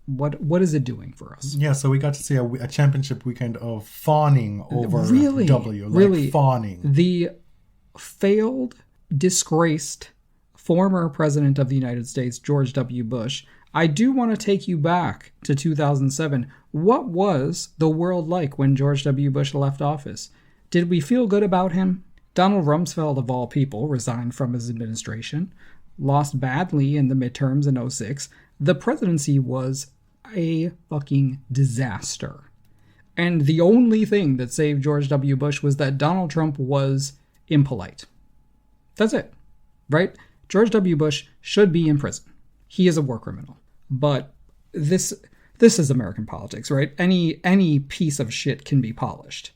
what is it doing for us? Yeah, so we got to see a championship weekend of fawning over Really? W. Like Really? Fawning. The failed, disgraced former president of the United States, George W. Bush. I do want to take you back to 2007. What was the world like when George W. Bush left office? Did we feel good about him? Donald Rumsfeld, of all people, resigned from his administration, lost badly in the midterms in 2006. The presidency was a fucking disaster. And the only thing that saved George W. Bush was that Donald Trump was impolite. That's it, right? George W. Bush should be in prison. He is a war criminal. But this is American politics, right? Any piece of shit can be polished.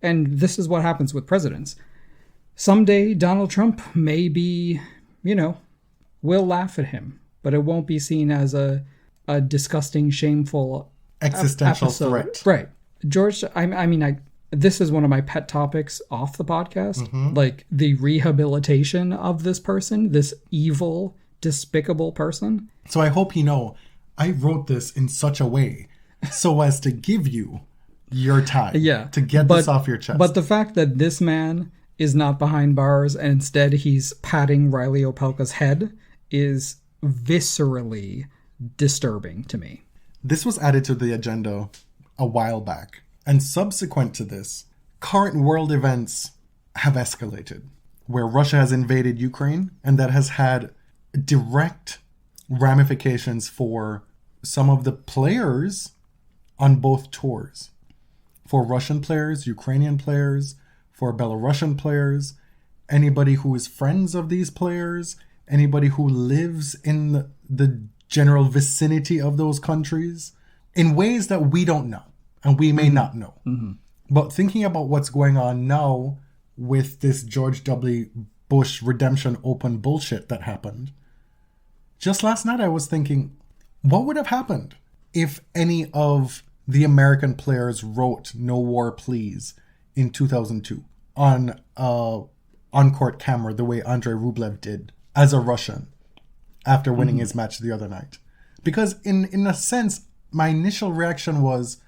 And this is what happens with presidents. Someday Donald Trump may be, we'll laugh at him, but it won't be seen as a disgusting, shameful Existential episode. threat. Right. George, this is one of my pet topics off the podcast. Like, the rehabilitation of this person, this evil, despicable person. So I hope you know, I wrote this in such a way so as to give you your time. Yeah. To get this off your chest. But the fact that this man is not behind bars and instead he's patting Riley Opelka's head is viscerally disturbing to me. This was added to the agenda a while back. And subsequent to this, current world events have escalated, where Russia has invaded Ukraine, and that has had direct ramifications for some of the players on both tours. For Russian players, Ukrainian players, for Belarusian players, anybody who is friends of these players, anybody who lives in the general vicinity of those countries, in ways that we don't know and we may not know. But thinking about what's going on now with this George W. Bush Redemption Open bullshit that happened, just last night I was thinking, what would have happened if any of the American players wrote "No War Please" in 2002 on on-court camera the way Andrei Rublev did as a Russian after winning his match the other night? Because in a sense, my initial reaction was,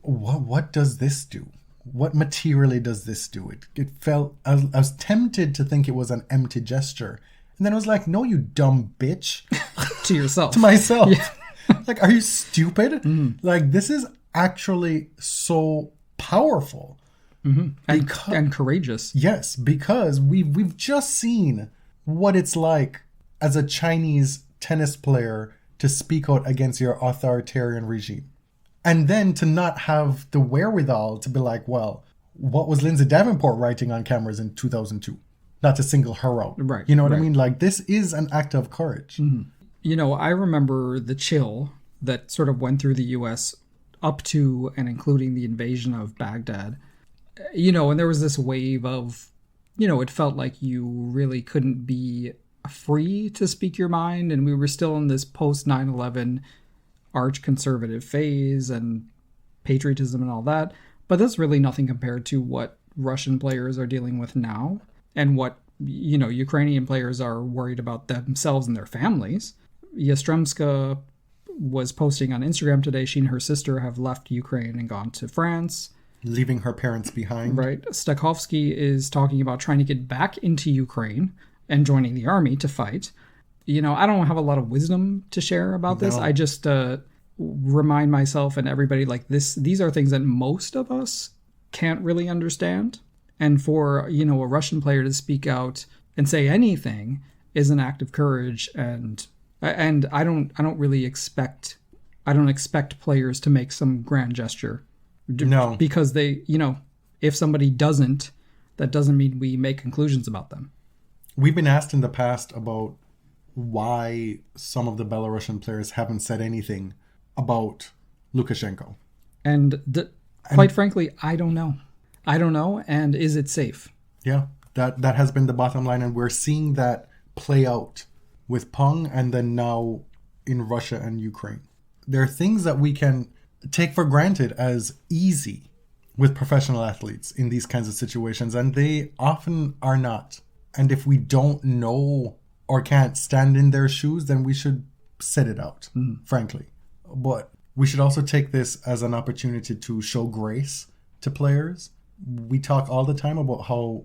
what does this do? What materially does this do? It felt, I was tempted to think it was an empty gesture. And then I was like, no, you dumb bitch. To yourself. To myself. Yeah. Like, are you stupid? Like, this is actually so powerful. And courageous. Yes, because we've just seen what it's like as a Chinese tennis player to speak out against your authoritarian regime. And then to not have the wherewithal to be like, well, what was Lindsay Davenport writing on cameras in 2002? Not to single her out. Right. You know what I right. mean? Like, this is an act of courage. You know, I remember the chill that sort of went through the U.S. up to and including the invasion of Baghdad. You know, and there was this wave of, you know, it felt like you really couldn't be free to speak your mind. And we were still in this post 9/11 arch conservative phase and patriotism and all that. But that's really nothing compared to what Russian players are dealing with now and what, you know, Ukrainian players are worried about themselves and their families. Yastremska was posting on Instagram today. She and her sister have left Ukraine and gone to France. Leaving her parents behind. Right. Stakhovsky is talking about trying to get back into Ukraine and joining the army to fight. You know, I don't have a lot of wisdom to share about this. I just remind myself and everybody like this. These are things that most of us can't really understand. And for, you know, a Russian player to speak out and say anything is an act of courage. And I don't really expect players to make some grand gesture. No. Because they, you know, if somebody doesn't, that doesn't mean we make conclusions about them. We've been asked in the past about why some of the Belarusian players haven't said anything about Lukashenko. And quite frankly, I don't know. I don't know. And is it safe? Yeah, that has been the bottom line. And we're seeing that play out with Peng and then now in Russia and Ukraine. There are things that we can take for granted as easy with professional athletes in these kinds of situations, and they often are not. And if we don't know or can't stand in their shoes, then we should sit it out, frankly. But we should also take this as an opportunity to show grace to players. We talk all the time about how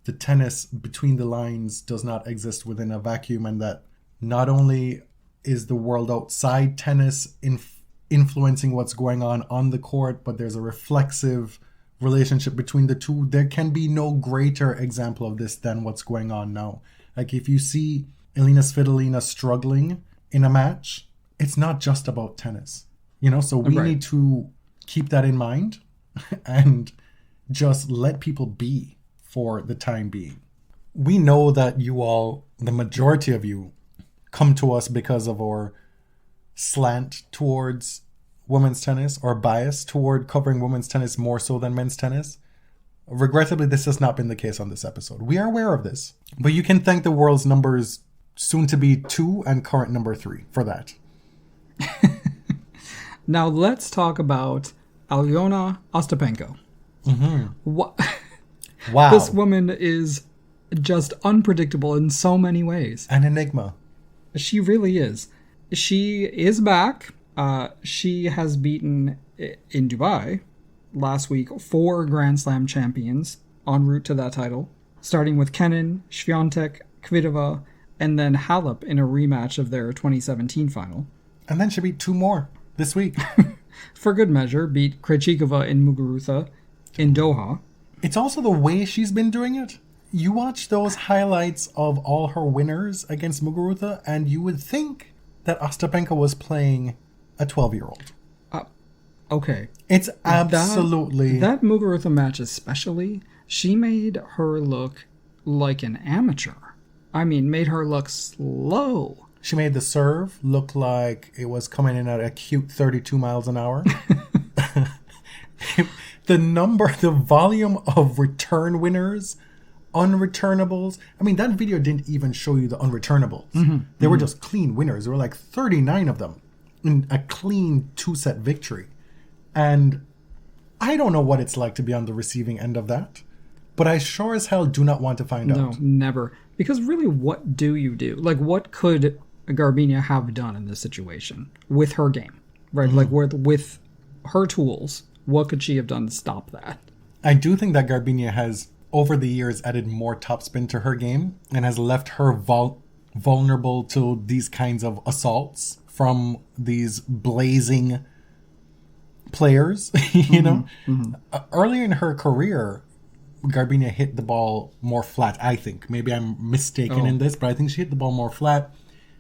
the tennis between the lines does not exist within a vacuum, and that not only is the world outside tennis influencing what's going on the court, but there's a reflexive relationship between the two. There can be no greater example of this than what's going on now. Like, if you see Elina Svitolina struggling in a match, it's not just about tennis, you know? So we need to keep that in mind and just let people be for the time being. We know that you all, the majority of you, come to us because of our slant towards women's tennis or bias toward covering women's tennis more so than men's tennis. Regrettably, this has not been the case on this episode. We are aware of this, but you can thank the world's numbers soon to be 2 and current number 3 for that. Now let's talk about Jelena Ostapenko. Wow. This woman is just unpredictable in so many ways. An enigma. She really is. She is back. She has beaten, in Dubai last week, 4 Grand Slam champions en route to that title, starting with Kenin, Swiatek, Kvitova, and then Halep in a rematch of their 2017 final. And then she beat 2 more this week. For good measure, beat Krejcikova and Muguruza in Doha. It's also the way she's been doing it. You watch those highlights of all her winners against Muguruza, and you would think that Ostapenko was playing a 12-year-old. Okay. It's absolutely... That Muguruza match especially, she made her look like an amateur. I mean, made her look slow. She made the serve look like it was coming in at a cute 32 miles an hour. The volume of return winners, unreturnables. I mean, that video didn't even show you the unreturnables. They were just clean winners. There were like 39 of them in a clean 2-set victory. And I don't know what it's like to be on the receiving end of that, but I sure as hell do not want to find out. No, never. Because really, what do you do? Like, what could Garbiñe have done in this situation with her game? Right? Like, with her tools, what could she have done to stop that? I do think that Garbiñe has, over the years, added more topspin to her game and has left her vulnerable to these kinds of assaults from these blazing players, you know. Earlier in her career, Garbiñe hit the ball more flat, I think. Maybe I'm mistaken in this, but I think she hit the ball more flat.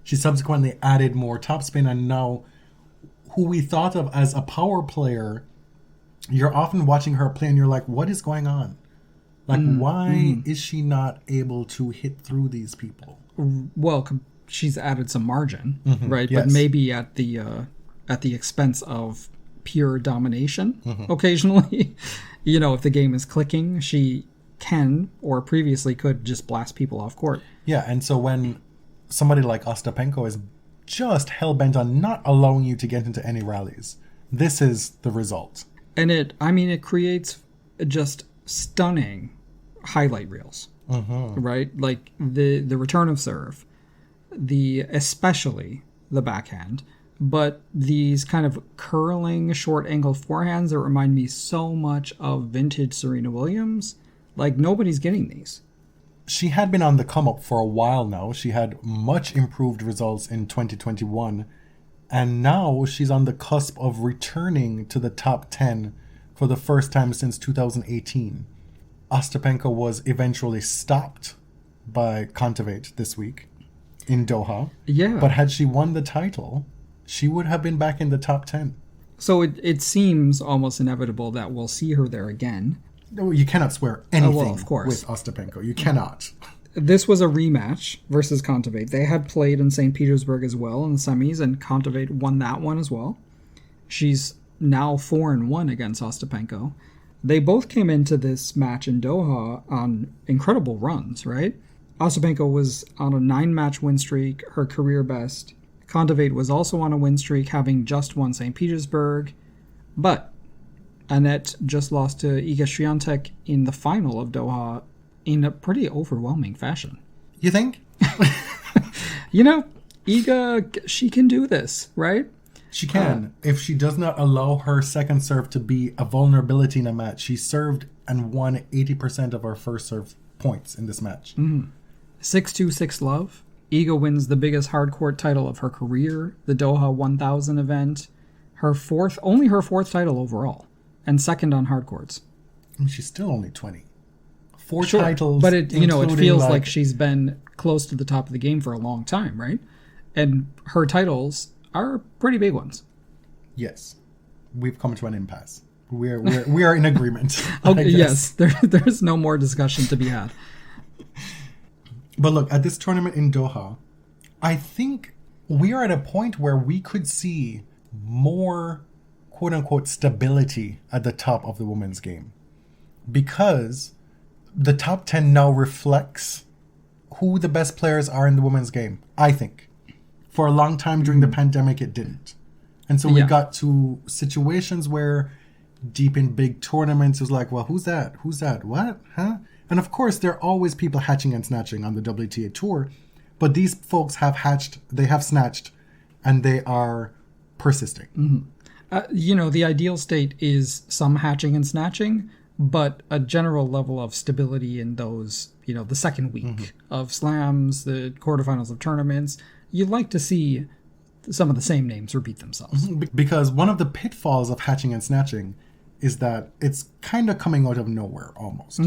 She subsequently added more topspin, and now who we thought of as a power player, you're often watching her play and you're like, what is going on? Like, why is she not able to hit through these people? Well, she's added some margin, right? Yes. But maybe at the expense of pure domination occasionally. You know, if the game is clicking, she can, or previously could, just blast people off court. Yeah, and so when somebody like Ostapenko is just hell-bent on not allowing you to get into any rallies, this is the result. And it creates just stunning highlight reels, right? Like the return of serve, especially the backhand, but these kind of curling short angle forehands that remind me so much of vintage Serena Williams. Like, nobody's getting these. She had been on the come up for a while now. She had much improved results in 2021, and now she's on the cusp of returning to the top 10 for the first time since 2018. Ostapenko was eventually stopped by Kontaveit this week in Doha. Yeah. But had she won the title, she would have been back in the top 10. So it seems almost inevitable that we'll see her there again. No, you cannot swear anything of course. with Ostapenko. You cannot. This was a rematch versus Kontaveit. They had played in St. Petersburg as well in the semis, and Kontaveit won that one as well. She's now 4-1 against Ostapenko. They both came into this match in Doha on incredible runs, right? Ostapenko was on a 9-match win streak, her career best. Kontaveit was also on a win streak, having just won St. Petersburg. But Annette just lost to Iga Swiatek in the final of Doha in a pretty overwhelming fashion. You think? You know, Iga, she can do this, right? She can. If she does not allow her second serve to be a vulnerability in a match. She served and won 80% of her first serve points in this match. 6-2, 6-love. Iga wins the biggest hardcourt title of her career, the Doha 1000 event. Only her fourth title overall, and second on hardcourts. I mean, she's still only 20. Four titles, but it feels like she's been close to the top of the game for a long time, right? And her titles are pretty big ones. Yes, we've come to an impasse. We are in agreement. Okay, yes, there's no more discussion to be had. But look, at this tournament in Doha, I think we are at a point where we could see more quote-unquote stability at the top of the women's game, because the top 10 now reflects who the best players are in the women's game, I think. For a long time during the pandemic, it didn't. And so we got to situations where deep in big tournaments, it was like, well, who's that? Who's that? What? Huh? And of course, there are always people hatching and snatching on the WTA Tour, but these folks have hatched, they have snatched, and they are persisting. The ideal state is some hatching and snatching, but a general level of stability in those, the second week of slams, the quarterfinals of tournaments. You'd like to see some of the same names repeat themselves. Because one of the pitfalls of hatching and snatching is that it's kind of coming out of nowhere almost.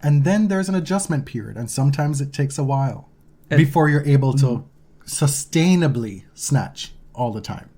And then there's an adjustment period, and sometimes it takes a while before you're able to sustainably snatch all the time.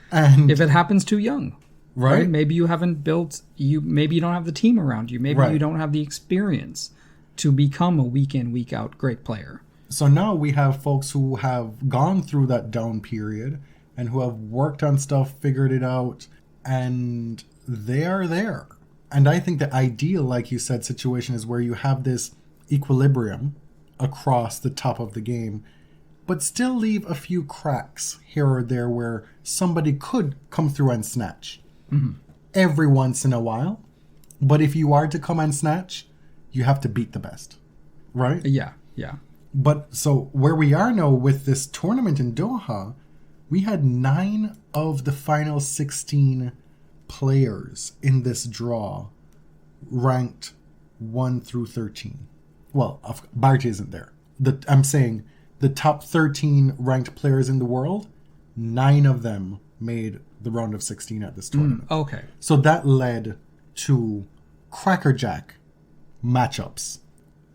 And if it happens too young, right? Maybe you haven't maybe you don't have the team around you. Maybe you don't have the experience to become a week in, week out great player. So now we have folks who have gone through that down period and who have worked on stuff, figured it out, and they are there. And I think the ideal, like you said, situation is where you have this equilibrium across the top of the game, but still leave a few cracks here or there where somebody could come through and snatch every once in a while. But if you are to come and snatch, you have to beat the best, right? Yeah. But so where we are now with this tournament in Doha, we had 9 of the final 16 players in this draw ranked 1 through 13. Well, Barty isn't there. I'm saying the top 13 ranked players in the world, 9 of them made the round of 16 at this tournament. Okay. So that led to crackerjack matchups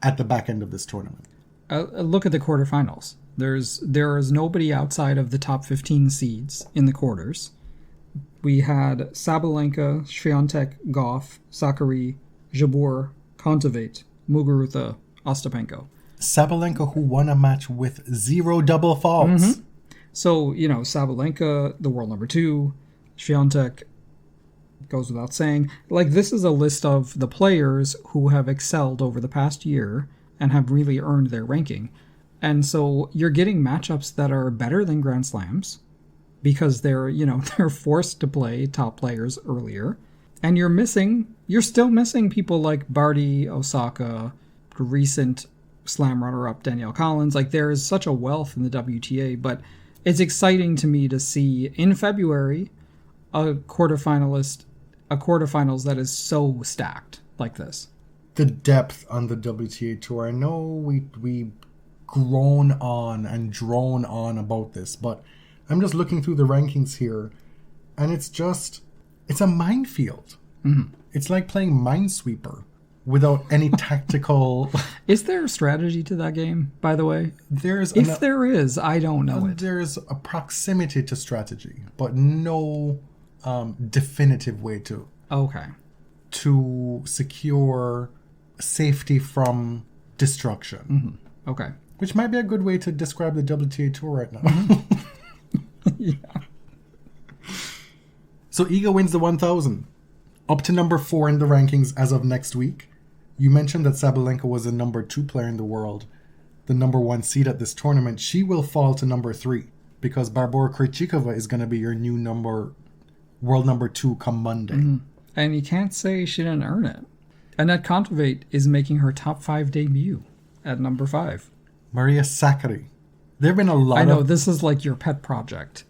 at the back end of this tournament. Look at the quarterfinals. There is nobody outside of the top 15 seeds in the quarters. We had Sabalenka, Swiatek, Goff, Sakari, Jabeur, Kontaveit, Muguruza, Ostapenko. Sabalenka, who won a match with 0 double faults. So, Sabalenka, the world number 2, Swiatek, goes without saying. Like, this is a list of the players who have excelled over the past year and have really earned their ranking. And so you're getting matchups that are better than Grand Slams because they're forced to play top players earlier. And you're still missing people like Barty, Osaka, recent slam runner-up Danielle Collins. Like, there is such a wealth in the WTA, but it's exciting to me to see in February a quarterfinals that is so stacked like this. The depth on the WTA tour. I know we groan on and drone on about this, but I'm just looking through the rankings here, and it's a minefield. It's like playing Minesweeper without any tactical... Is there a strategy to that game, by the way? There is, I don't know it. There's a proximity to strategy, but no definitive way to secure safety from destruction. Okay. Which might be a good way to describe the WTA tour right now. Yeah. So Iga wins the 1,000. Up to number 4 in the rankings as of next week. You mentioned that Sabalenka was the number 2 player in the world, the number 1 seed at this tournament. She will fall to number 3 because Barbora Krejcikova is going to be your new world number 2 come Monday. And you can't say she didn't earn it. Annette Kontaveit is making her top 5 debut at number 5. Maria Sakkari. There have been a lot I know, this is like your pet project.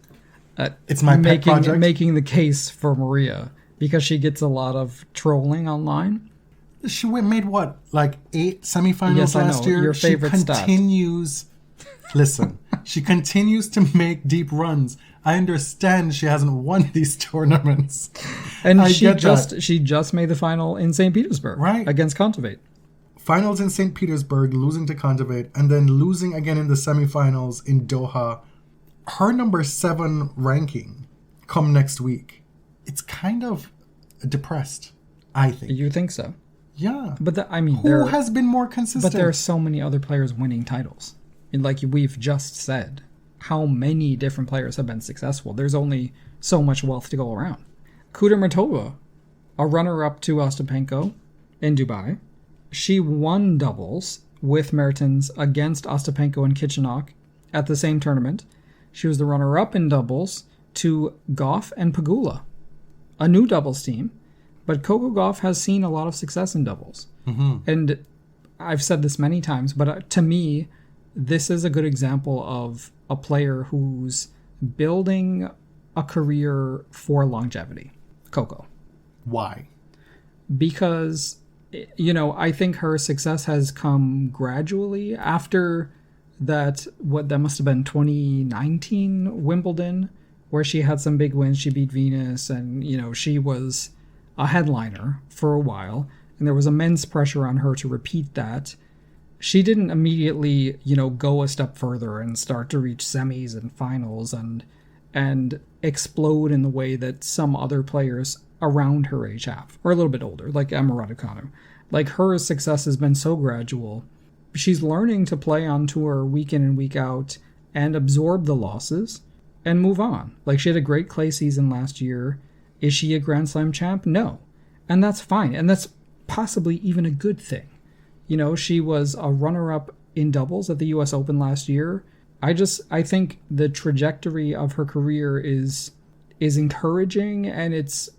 It's my pet project. Making the case for Maria because she gets a lot of trolling online. She made what, like 8 semifinals last year? Your favorite she continues. Listen, she continues to make deep runs. I understand she hasn't won these tournaments. And she just made the final in St. Petersburg, right, against Kontaveit. Finals in St. Petersburg, losing to Kontaveit, and then losing again in the semifinals in Doha. Her number 7 ranking come next week. It's kind of depressed, I think. You think so? Yeah. But who has been more consistent? But there are so many other players winning titles. And like we've just said, how many different players have been successful? There's only so much wealth to go around. Kudermetova, a runner-up to Ostapenko in Dubai. She won doubles with Mertens against Ostapenko and Kichenok at the same tournament. She was the runner-up in doubles to Goff and Pegula, a new doubles team. But Coco Gauff has seen a lot of success in doubles. And I've said this many times, but to me, this is a good example of a player who's building a career for longevity. Coco. Why? Because, I think her success has come gradually after that must have been 2019 Wimbledon, where she had some big wins. She beat Venus, and, she was a headliner for a while, and there was immense pressure on her to repeat that. She didn't immediately, go a step further and start to reach semis and finals and explode in the way that some other players around her age have, or a little bit older, like Emma Raducanu. Like, her success has been so gradual. She's learning to play on tour week in and week out and absorb the losses and move on. Like, she had a great clay season last year. Is she a Grand Slam champ? No. And that's fine. And that's possibly even a good thing. She was a runner-up in doubles at the US Open last year. I think the trajectory of her career is encouraging, and it's,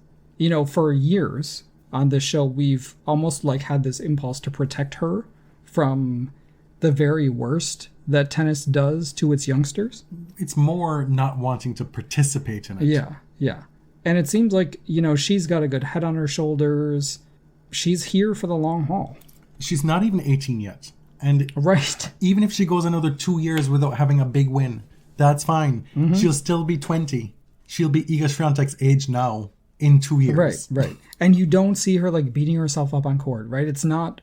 for years on this show, we've almost had this impulse to protect her from the very worst that tennis does to its youngsters. It's more not wanting to participate in it. Yeah. And it seems like, she's got a good head on her shoulders. She's here for the long haul. She's not even 18 yet. And right. Even if she goes another 2 years without having a big win, that's fine. She'll still be 20. she'll be Iga Swiatek's age now in 2 years. Right. And you don't see her like beating herself up on court, right? It's not,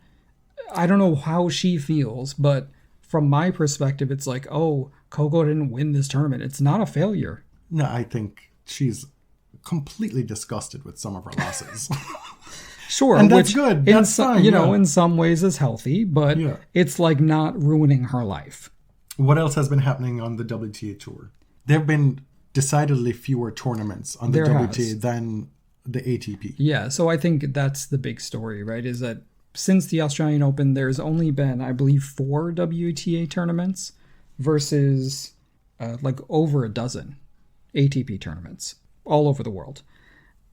I don't know how she feels, but from my perspective, it's like, oh, Coco didn't win this tournament. It's not a failure. No, I think she's completely disgusted with some of her losses. Sure, and that's good. That's fine. In some ways is healthy, but it's like not ruining her life. What else has been happening on the WTA tour? There have been decidedly fewer tournaments on the WTA than the ATP. Yeah, so I think that's the big story, right? Is that since the Australian Open, there's only been, I believe, 4 WTA tournaments versus like over a dozen ATP tournaments all over the world.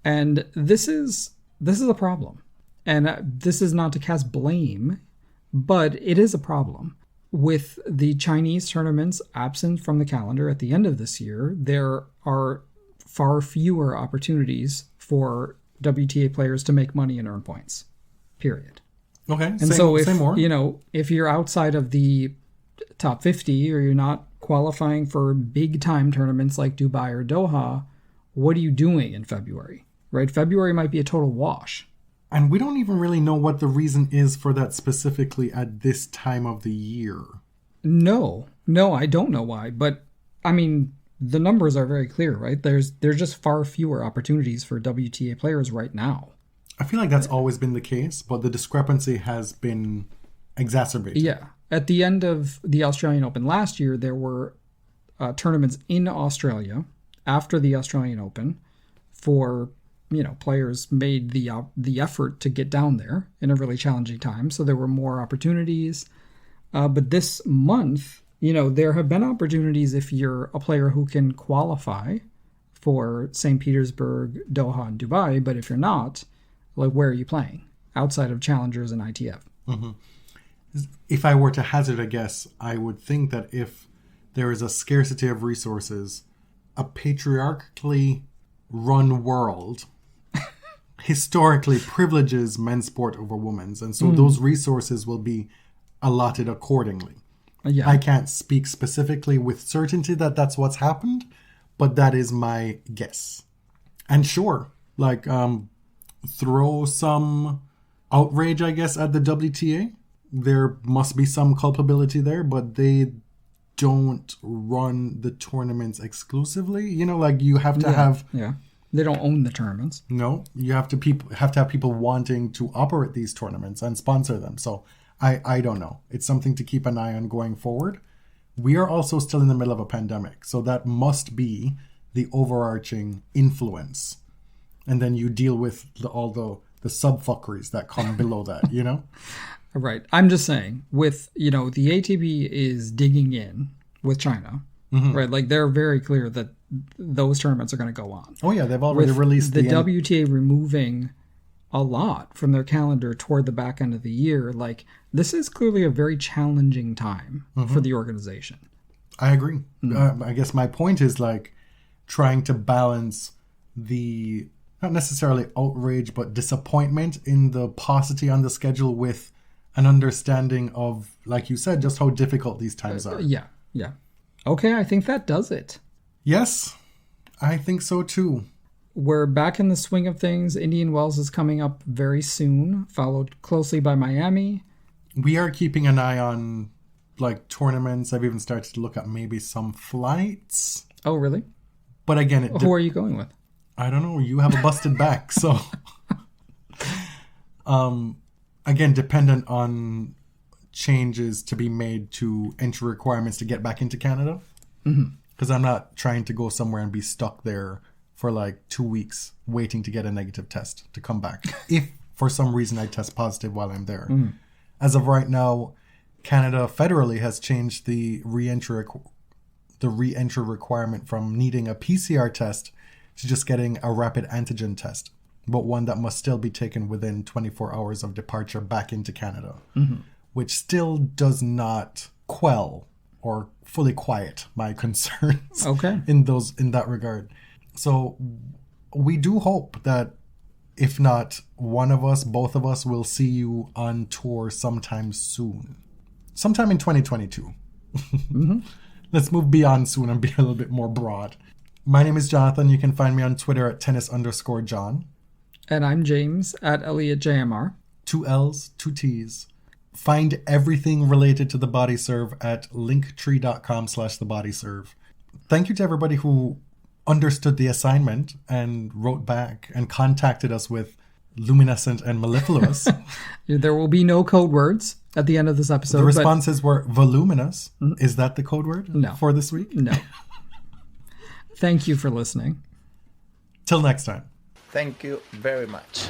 And this is a problem. And this is not to cast blame, but it is a problem. With the Chinese tournaments absent from the calendar at the end of this year, there are far fewer opportunities for WTA players to make money and earn points. Period. Okay. And so if you're outside of the top 50 or you're not qualifying for big time tournaments like Dubai or Doha, what are you doing in February? Right? February might be a total wash. And we don't even really know what the reason is for that specifically at this time of the year. No, I don't know why. But, I mean, the numbers are very clear, right? There's just far fewer opportunities for WTA players right now. I feel like that's always been the case, but the discrepancy has been exacerbated. Yeah. At the end of the Australian Open last year, there were tournaments in Australia after the Australian Open for... players made the effort to get down there in a really challenging time. So there were more opportunities. But this month, there have been opportunities if you're a player who can qualify for St. Petersburg, Doha, and Dubai. But if you're not, like, where are you playing? Outside of challengers and ITF. Mm-hmm. If I were to hazard a guess, I would think that if there is a scarcity of resources, a patriarchally run world historically privileges men's sport over women's, and so those resources will be allotted accordingly. I can't speak specifically with certainty that that's what's happened, but that is my guess. And sure, like throw some outrage, I guess, at the WTA. There must be some culpability there, but they don't run the tournaments exclusively. You have to have... Yeah. They don't own the tournaments. No, you have to have people wanting to operate these tournaments and sponsor them. So I don't know. It's something to keep an eye on going forward. We are also still in the middle of a pandemic, so that must be the overarching influence. And then you deal with all the subfuckeries that come below that, Right. I'm just saying, with, the ATP is digging in with China, right? Like, they're very clear that those tournaments are going to go on. Oh, yeah. They've already released the WTA removing a lot from their calendar toward the back end of the year. Like, this is clearly a very challenging time for the organization. I agree. I guess my point is, like, trying to balance the, not necessarily outrage, but disappointment in the paucity on the schedule with an understanding of, like you said, just how difficult these times are. Yeah. Okay, I think that does it. Yes, I think so too. We're back in the swing of things. Indian Wells is coming up very soon, followed closely by Miami. We are keeping an eye on, like, tournaments. I've even started to look at maybe some flights. Oh, really? But again, who are you going with? I don't know. You have a busted back, so... Again, dependent on changes to be made to entry requirements to get back into Canada. Because I'm not trying to go somewhere and be stuck there for like 2 weeks waiting to get a negative test to come back. If for some reason I test positive while I'm there. As of right now, Canada federally has changed the re-entry requirement from needing a PCR test to just getting a rapid antigen test, but one that must still be taken within 24 hours of departure back into Canada, which still does not quell or fully quiet my concerns in that regard. So we do hope that if not one of us, both of us will see you on tour sometime soon. Sometime in 2022. Let's move beyond soon and be a little bit more broad. My name is Jonathan. You can find me on Twitter at tennis_John. And I'm James at ElliotJMR. 2 L's, 2 T's. Find everything related to the body serve at linktree.com/thebodyserve. Thank you to everybody who understood the assignment and wrote back and contacted us with luminescent and mellifluous. There will be no code words at the end of this episode. The responses were voluminous. Is that the code word No. for this week? No. Thank you for listening. Till next time. Thank you very much.